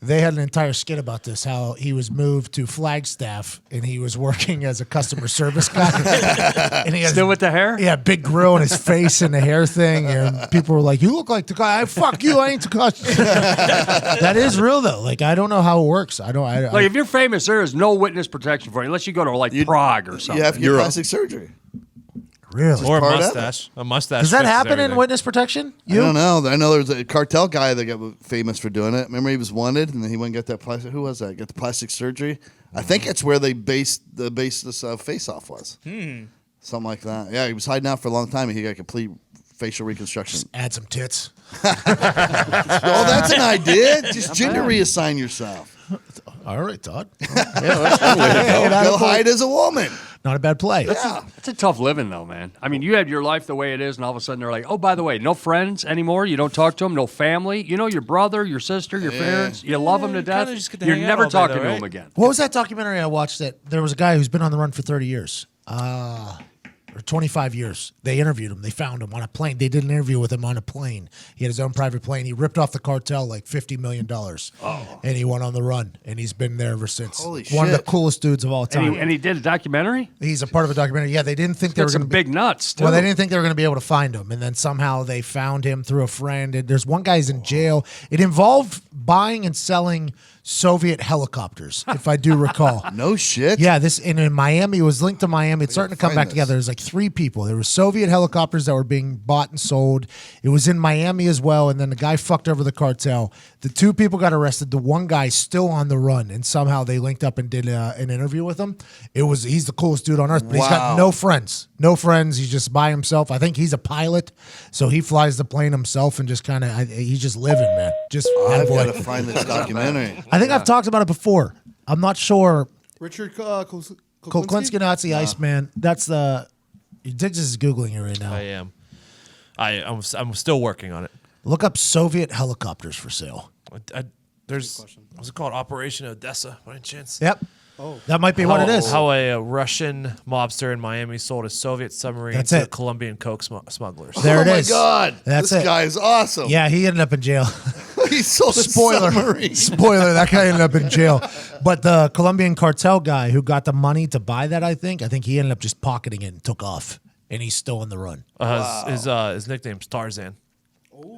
They had an entire skit about this, how he was moved to Flagstaff and he was working as a customer service guy. And he has, Still with the hair? Yeah, big grill on his face and the hair thing. And people were like, "You look like Tekashi." Fuck you, I ain't Tekashi. That is real though. Like, I don't know how it works. I don't. Like, if you're famous, there is no witness protection for you unless you go to like Prague or something. You have to get plastic surgery. really. Or a part of it. mustache. A mustache. Does that fixes happen in everything. witness protection? I don't know. I know there was a Cartel guy that got famous for doing it. Remember, he was wanted, and then he went and got that plastic. Who was that? Got the plastic surgery. I think it's where they based this face off was. Something like that. Yeah, he was hiding out for a long time, and he got complete facial reconstruction. Add some tits. Oh, that's an idea. Just gender reassign yourself. All right, Todd. Go hide as a woman. Not a bad play. It's a tough living, though, man. I mean, you have your life the way it is, and all of a sudden they're like, "Oh, by the way, no friends anymore. You don't talk to them. No family. You know your brother, your sister, your parents. You love them to death. kinda just get to You're hang out never all day, talking though, to right? them again." What was that documentary I watched that there was a guy who's been on the run for 30 years? Or 25 years. They interviewed him. They found him on a plane. They did an interview with him on a plane. He had his own private plane. He ripped off the cartel like $50 million. And he went on the run. And he's been there ever since. Holy One of the shit. coolest dudes of all time. And he did a documentary. He's a part of a documentary. Yeah, they didn't think they were Got going some to big nuts. Too. Well, they didn't think they were going to be able to find him, and then somehow they found him through a friend. And there's one guy's in jail. It involved buying and selling Soviet helicopters, if I do recall. No shit. Yeah, this and in Miami, it was linked to Miami. It's starting to come find back this. together. There's like 3 people. There were Soviet helicopters that were being bought and sold. It was in Miami as well, and then the guy fucked over the cartel. The 2 people got arrested. The one guy's still on the run, and somehow they linked up and did an interview with him. He's the coolest dude on earth, but he's got Wow. no friends. No friends. He's just by himself. I think he's a pilot, so he flies the plane himself and just kind of he's just living, man. Just I've boy. got to find this documentary. I think I've talked about it before. I'm not sure. Richard Kuklinski Nazi Iceman. That's the. Diggs is Googling it right now. I am. I'm still working on it. Look up Soviet helicopters for sale. There's what's it called? Operation Odessa, by any chance? Yep. Oh, that might be what it is. How a Russian mobster in Miami sold a Soviet submarine That's to it. Colombian coke smugglers. There Oh it my is. God. That's this it. guy is awesome. Yeah, he ended up in jail. He sold a Spoiler. submarine. Spoiler. That guy ended up in jail. But the Colombian cartel guy who got the money to buy that, I think he ended up just pocketing it and took off. And he's still on the run. His nickname's Tarzan.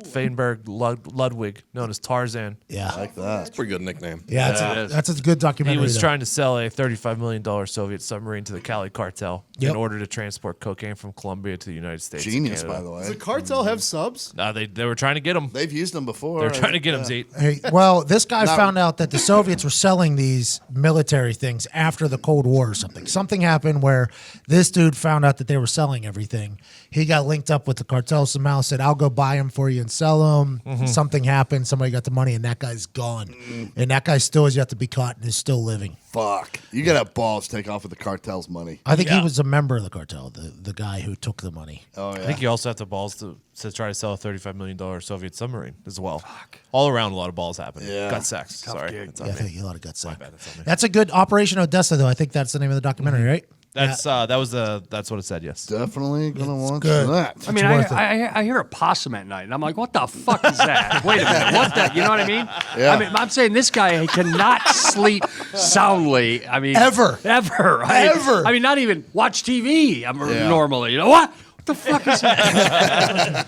Feinberg Ludwig, known as Tarzan. Yeah. I like that. That's a pretty good nickname. Yeah, that's a good documentary. He was though. trying to sell a $35 million Soviet submarine to the Cali cartel Yep. in order to transport cocaine from Colombia to the United States. and Genius, Canada. by the Does the way. cartel have subs? They were trying to get him. They've used them before. They're trying to get him, Zeke. Hey, well, this guy found out that the Soviets were selling these military things after the Cold War or something. Something happened where this dude found out that they were selling everything. He got linked up with the cartel somehow, said, "I'll go buy them for you and sell them." Something happened. Somebody got the money, and that guy's gone. And that guy still has yet to be caught and is still living. Fuck. You got to have balls to take off with the cartel's money. I think he was a member of the cartel, the guy who took the money. Oh, I yeah. think you also have the balls to try to sell a $35 million Soviet submarine as well. All around, a lot of balls happen. Yeah. Gut sacks. Sorry. gig. That's on Yeah, I me. think a lot of guts there. bad, that's on me. That's a good Operation Odessa, though. I think that's the name of the documentary, right? That's that's what it said. Yes. Definitely going to watch good. that. I mean, worth it. I hear a possum at night, and I'm like, what the fuck is that? Wait a minute, what the? You know what I mean? Yeah. I mean, I'm saying this guy cannot sleep soundly. I mean, Ever. I mean, not even watch TV. Normally, you know what? What the fuck is that?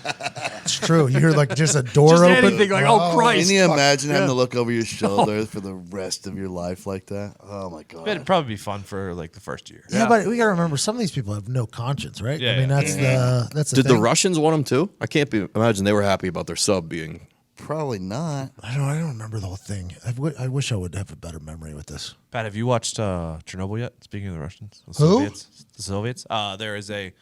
It's true. You hear like just a door Just open. anything like, oh Christ! Can you imagine having to look over your shoulder for the rest of your life like that? Oh, my God. It'd probably be fun for like the first year. Yeah, but we gotta remember some of these people have no conscience, right? Yeah, I mean, yeah. that's the Did the thing. Russians want them too? I can't imagine they were happy about their sub being Probably not. I don't remember the whole thing. I wish I would have a better memory with this. Pat, have you watched Chernobyl yet? Speaking of the Russians, the Who? Soviets. There is a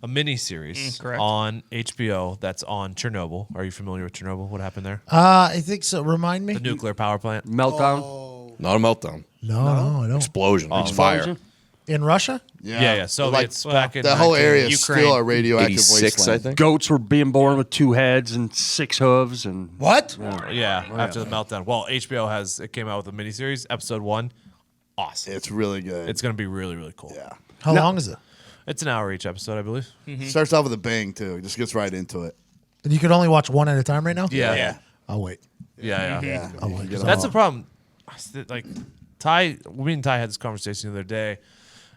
mini series correct. on HBO that's on Chernobyl. Are you familiar with Chernobyl? What happened there? I think so. Remind me. The nuclear power plant. Meltdown. Not a meltdown. No, I don't. Explosion. It's fire. In Russia? Yeah. So Like, it's back in the whole area is Ukraine. still a radioactive 86, wasteland. I think. Goats were being born with 2 heads and 6 hooves, and What? after the meltdown. Well, HBO it came out with a miniseries, episode 1. Awesome. It's really good. It's going to be really, really cool. yeah. How long is it? It's an hour each episode, I believe. Starts off with a bang too. It just gets right into it. And you can only watch one at a time right now? Yeah. I'll wait. Yeah. Yeah. I'll wait. That's the problem. Like me and Ty had this conversation the other day,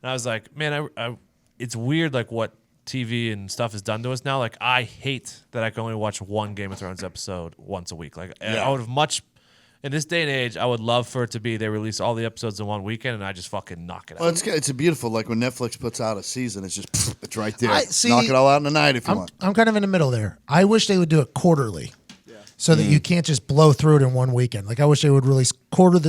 and I was like, man, I it's weird like what TV and stuff has done to us now. Like I hate that I can only watch one Game of Thrones episode once a week. Like I would have much in this day and age, I would love for it to be they release all the episodes in one weekend and I just fucking knock it out. Well, it's a beautiful. Like when Netflix puts out a season, it's just it's right there. See, Knock it all out in a night if you want. I'm kind of in the middle there. I wish they would do it quarterly. So that you can't just blow through it in one weekend. Like I wish they would release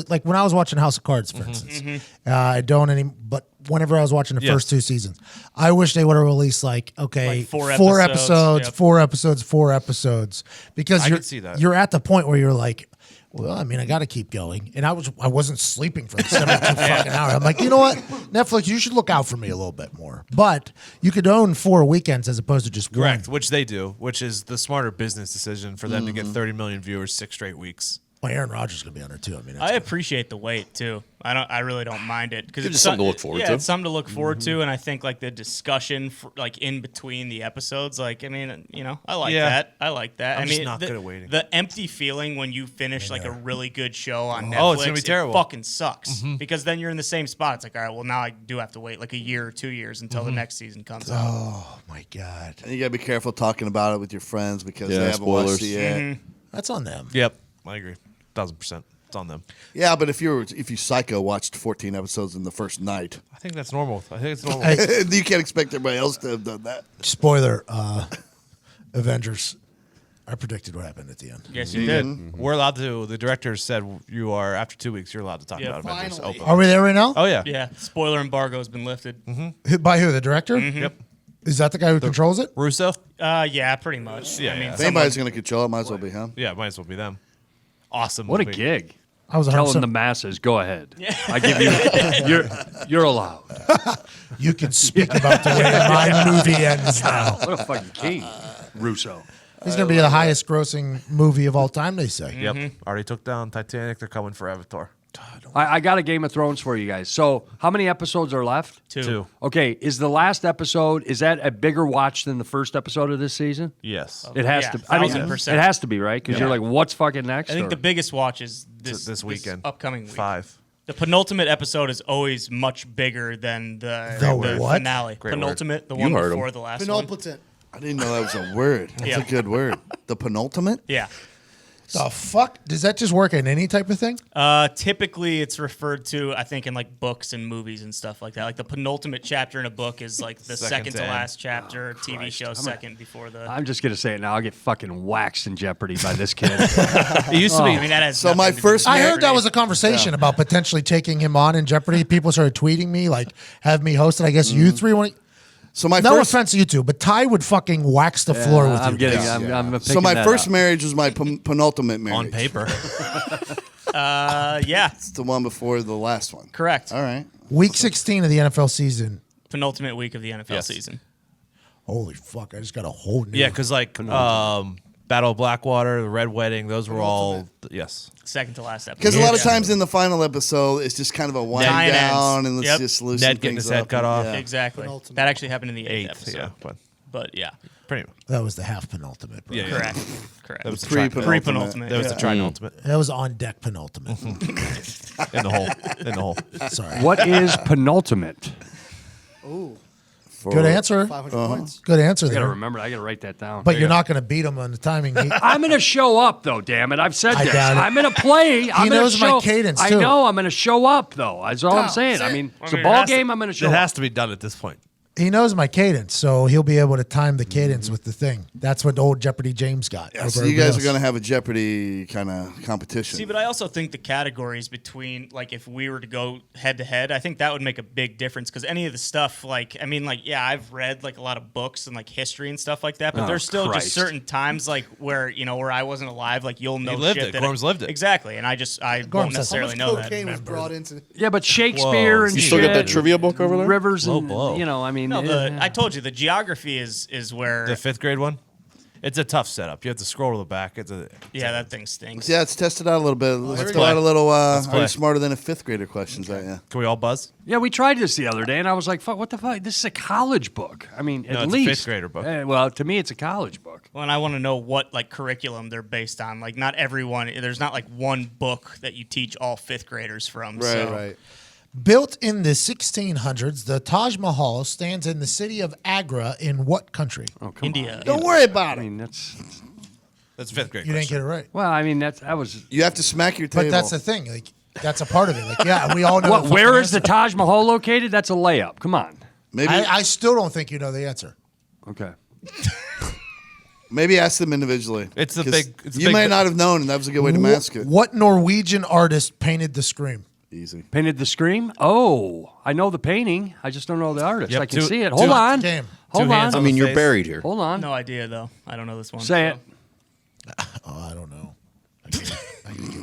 like when I was watching House of Cards, for instance. I don't but whenever I was watching the first 2 seasons, I wish they would have released like 4 episodes, yep. 4 episodes, 4 episodes. Because I could see that. You're at the point where you're like, well, I mean, I got to keep going, and I wasn't sleeping for the 72 fucking hours. I'm like, you know what, Netflix, you should look out for me a little bit more. But you could own 4 weekends as opposed to just Correct, one. which they do, which is the smarter business decision for them to get 30 million viewers 6 straight weeks. Well, Aaron Rodgers is gonna be on there too. I mean, I appreciate the wait too. I really don't mind it because Gives it's you something to look forward to. Yeah, it's something to look forward to, and I think like the discussion like in between the episodes. Like, I mean, I like that. I like that. I'm I just mean, not good at waiting. The empty feeling when you finish like a really good show on Netflix, Oh, it's gonna be terrible. It fucking sucks because then you're in the same spot. It's like, all right, well now I do have to wait like a year or 2 years until the next season comes out. Oh my god, And you gotta be careful talking about it with your friends because they haven't spoilers. watched it yet. that's on them. Yep, I agree, 1000%. It's on them. Yeah, but if you psycho watched 14 episodes in the first night, I think that's normal. I think it's normal. Hey, you can't expect everybody else to have done that. spoiler: Avengers. I predicted what happened at the end. Yes, you did. We're allowed to. The director said you are after 2 weeks. You're allowed to talk Yeah, about Avengers. finally. Open. Are we there right now? Oh yeah. Yeah, spoiler embargo has been lifted. By who? The director? Yep. Is that the guy who controls it? Russo. Yeah, pretty much. Yeah, I mean, yeah. If anybody's gonna control it, might as well be him. Yeah, might as well be them. Awesome. what a movie. gig. I was Telling 100%. the masses, go ahead. I give you, you're allowed. You can speak about the way my movie ends now. What a fucking king, Russo. He's going to be the highest grossing movie of all time, they say. Yep. Already took down Titanic. They're coming for Avatar. I got a Game of Thrones for you guys. So how many episodes are left? 2. Okay, is the last episode, is that a bigger watch than the first episode of this season? Yes. It has Yeah, to. I mean, 1000%. it has to be, right? Because you're like, what's fucking next? I think or- the biggest watch is this weekend. upcoming week. 5. The penultimate episode is always much bigger than the what? finale. Great penultimate, the You one heard before him. the last one. Penultimate. I didn't know that was a word. That's Yeah. a good word. The penultimate? Yeah. The fuck? Does that just work in any type of thing? Typically, it's referred to, I think, in like books and movies and stuff like that. Like the penultimate chapter in a book is like the second to end. last chapter. TV show second before the. I'm just going to say it now. I'll get fucking waxed in Jeopardy by this kid. It used to be. I mean, that has So my nothing to do first with I heard Jeopardy. that was a conversation about potentially taking him on in Jeopardy. People started tweeting me, like, have me hosted. I guess you three want to. So my No first offense to you two, but Ty would fucking wax the floor with I'm you. getting. guys. I'm picking so my that first up. marriage was my penultimate marriage. on paper. Yeah, It's the one before the last one. correct. All right. Week 16 of the NFL season. Penultimate week of the NFL Yes. season. Holy fuck, I just got a whole new. Yeah, because like Battle of Blackwater, the Red Wedding, those were all yes. Second to last episode. Because a lot of Yeah. times in the final episode, it's just kind of a wind Nine down ends. and let's Yep. just loosen Ned getting things his head up. cut off. Yeah. Exactly. Penultimate. That actually happened in the eighth Eighth, episode. yeah, But yeah, pretty. That was the half penultimate. Bro. Yeah, yeah. correct. Correct. That was the Pre-penultimate. Pre-penultimate. That was the trinultimate That was on deck penultimate. in the hole. In the hole. Sorry. What is penultimate? For- Good answer. 500 points. Good answer I got to there. remember. I got to write that down. But you're not going to beat him on the timing. I'm going to show up, though. Damn it! I've said I this. doubt it. I'm going to play. I'm gonna knows my show, cadence, I too. know. I'm going to show up, though. That's all I'm saying. I mean, it's a ball game. I'm going to show It up. has to be done at this point. He knows my cadence, so he'll be able to time the cadence with the thing. That's what old Jeopardy James got. Yeah, so you guys are going to have a Jeopardy kind of competition. See, but I also think the categories between, like, if we were to go head to head, I think that would make a big difference because any of the stuff, like, I mean, like, yeah, I've read like a lot of books and like history and stuff like that, but there's still just certain times like where where I wasn't alive, like you'll know shit that Gorms lived it exactly, and I won't necessarily know that. Cocaine was brought into. Yeah, but Shakespeare and You shit, still got that trivia book over there? Rivers Low and blow. I mean, No, I told you the geography is where The 5th grade one. It's a tough setup. You have to scroll to the back. that thing stinks. Yeah, let's test it out a little bit. Let's throw play. out a little, are play. you smarter than a 5th grader questions at you? Can we all buzz? yeah, we tried this the other day, and I was like, "Fuck, what the fuck? This is a college book. I mean, No, at it's a least 5th grader book. Well, to me, it's a college book. Well, and I want to know what like curriculum they're based on. Like, not everyone. There's not like one book that you teach all 5th graders from. So. Right. Built in the 1600s, the Taj Mahal stands in the city of Agra in what country? Oh, come India. on. Don't worry about I it. mean, that's That's 5th grade. You didn't get it right. well. I mean, that was. You have to smack your table. But that's the thing. Like, that's a part of it. Like, yeah, we all know. What? the Where fucking is the answer. Taj Mahal located? That's a layup. Come on. Maybe I still don't think you know the answer. Okay. maybe ask them individually. It's the 'Cause big- it's the you big- may not have known, and that was a good way to mask it. What Norwegian artist painted the Scream? Easy. Painted the Scream? Oh, I know the painting. I just don't know the artist. Yep, I can two- see it. two- Hold on. Game. Hold Two hands on. I mean, you're face. buried here. Hold on. No idea though. I don't know this one. Say it. Oh, I don't know.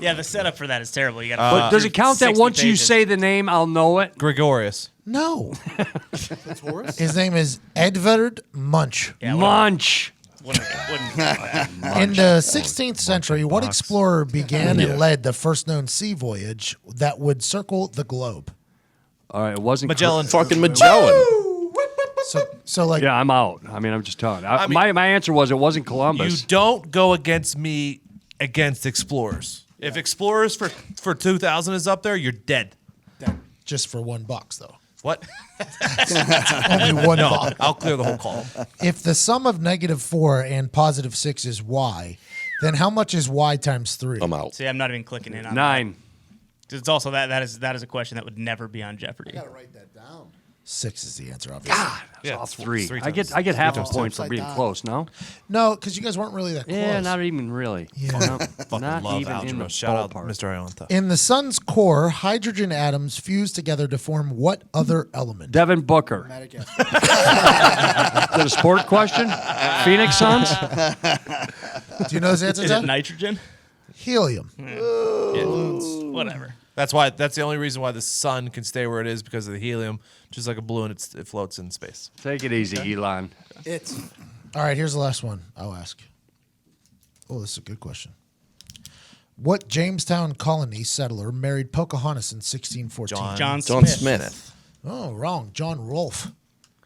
Yeah, the setup for that is terrible. You got. But does it count that once you say the name, I'll know it? Gregorius. No. That's Horace. His name is Edvard Munch. Munch. Wouldn't In the 16th century, what explorer began and led the first known sea voyage that would circle the globe? All right, it wasn't Magellan. Fucking Magellan. So like, Yeah, I'm out. I mean, I'm just telling you. I mean- my answer was it wasn't Columbus. You don't go against me against explorers. If explorers for 2000 is up there, you're dead. just for $1 though. What? Only one No, buck. I'll clear the whole call. If the sum of -4 and +6 is y, then how much is y times 3? I'm out. See, I'm not even clicking in on 9. that. It's also that is a question that would never be on Jeopardy. Gotta write that down. 6 is the answer, obviously. Yeah, All it's 3. three I times. get half a times point two. for being Upside close. No. No, because you guys weren't really that close. Yeah, not even really. Yeah. No, Fucking not love even in algebra. the Shout out, ballpark. Mr. Ionta. In the sun's core, hydrogen atoms fuse together to form what other element? Devin Booker. Madagascar. Is that a sport question? Phoenix Suns? Do you know this answer, Is it John? nitrogen? Helium. Whatever. That's the only reason why the sun can stay where it is because of the helium. Just like a balloon, it floats in space. Take it easy, Elon. It's All right, here's the last one I'll ask. Oh, this is a good question. What Jamestown colony settler married Pocahontas in 1614? John John Smith. Smith. Oh, wrong. John Rolfe.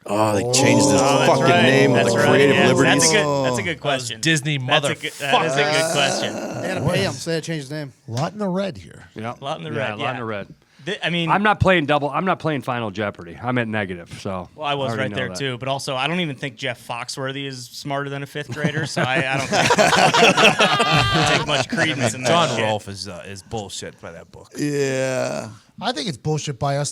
Oh, they changed his Oh, that's fucking right. name with That's the right. creative Yes, liberties. That's a good question. Disney That is a good question. they had to pay him, so they had to change his name. A lot in the red here. Yeah. Lot in the Yeah, red, a lot yeah. in the red. I mean, I'm not playing double. I'm not playing Final Jeopardy. I'm at negative. So. well, I was already right know there that. too. But also, I don't even think Jeff Foxworthy is smarter than a 5th grader. So I don't take much credence in that. John shit. Rolfe is bullshit by that book. Yeah. I think it's bullshit by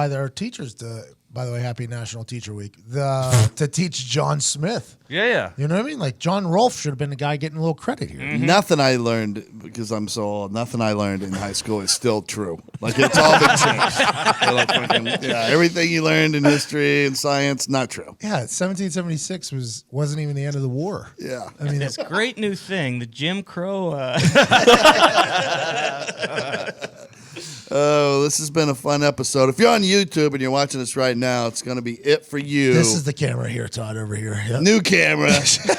their teachers to, by the way, happy National Teacher Week, to teach John Smith. Yeah. You know what I mean? Like John Rolfe should have been the guy getting a little credit here. Nothing I learned, because I'm so old, nothing I learned in high school is still true. Like, it's all been changed. They're like fucking, everything you learned in history and science, not true. Yeah, 1776 wasn't even the end of the war. Yeah. I mean, This great new thing, the Jim Crow. Oh, this has been a fun episode. If you're on YouTube and you're watching this right now, it's going to be it for you. this is the camera here, Todd, over here. Yep. new camera. It's going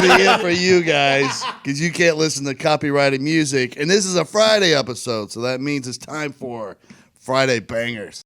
to be it for you guys because you can't listen to copyrighted music. And this is a Friday episode, so that means it's time for Friday Bangers.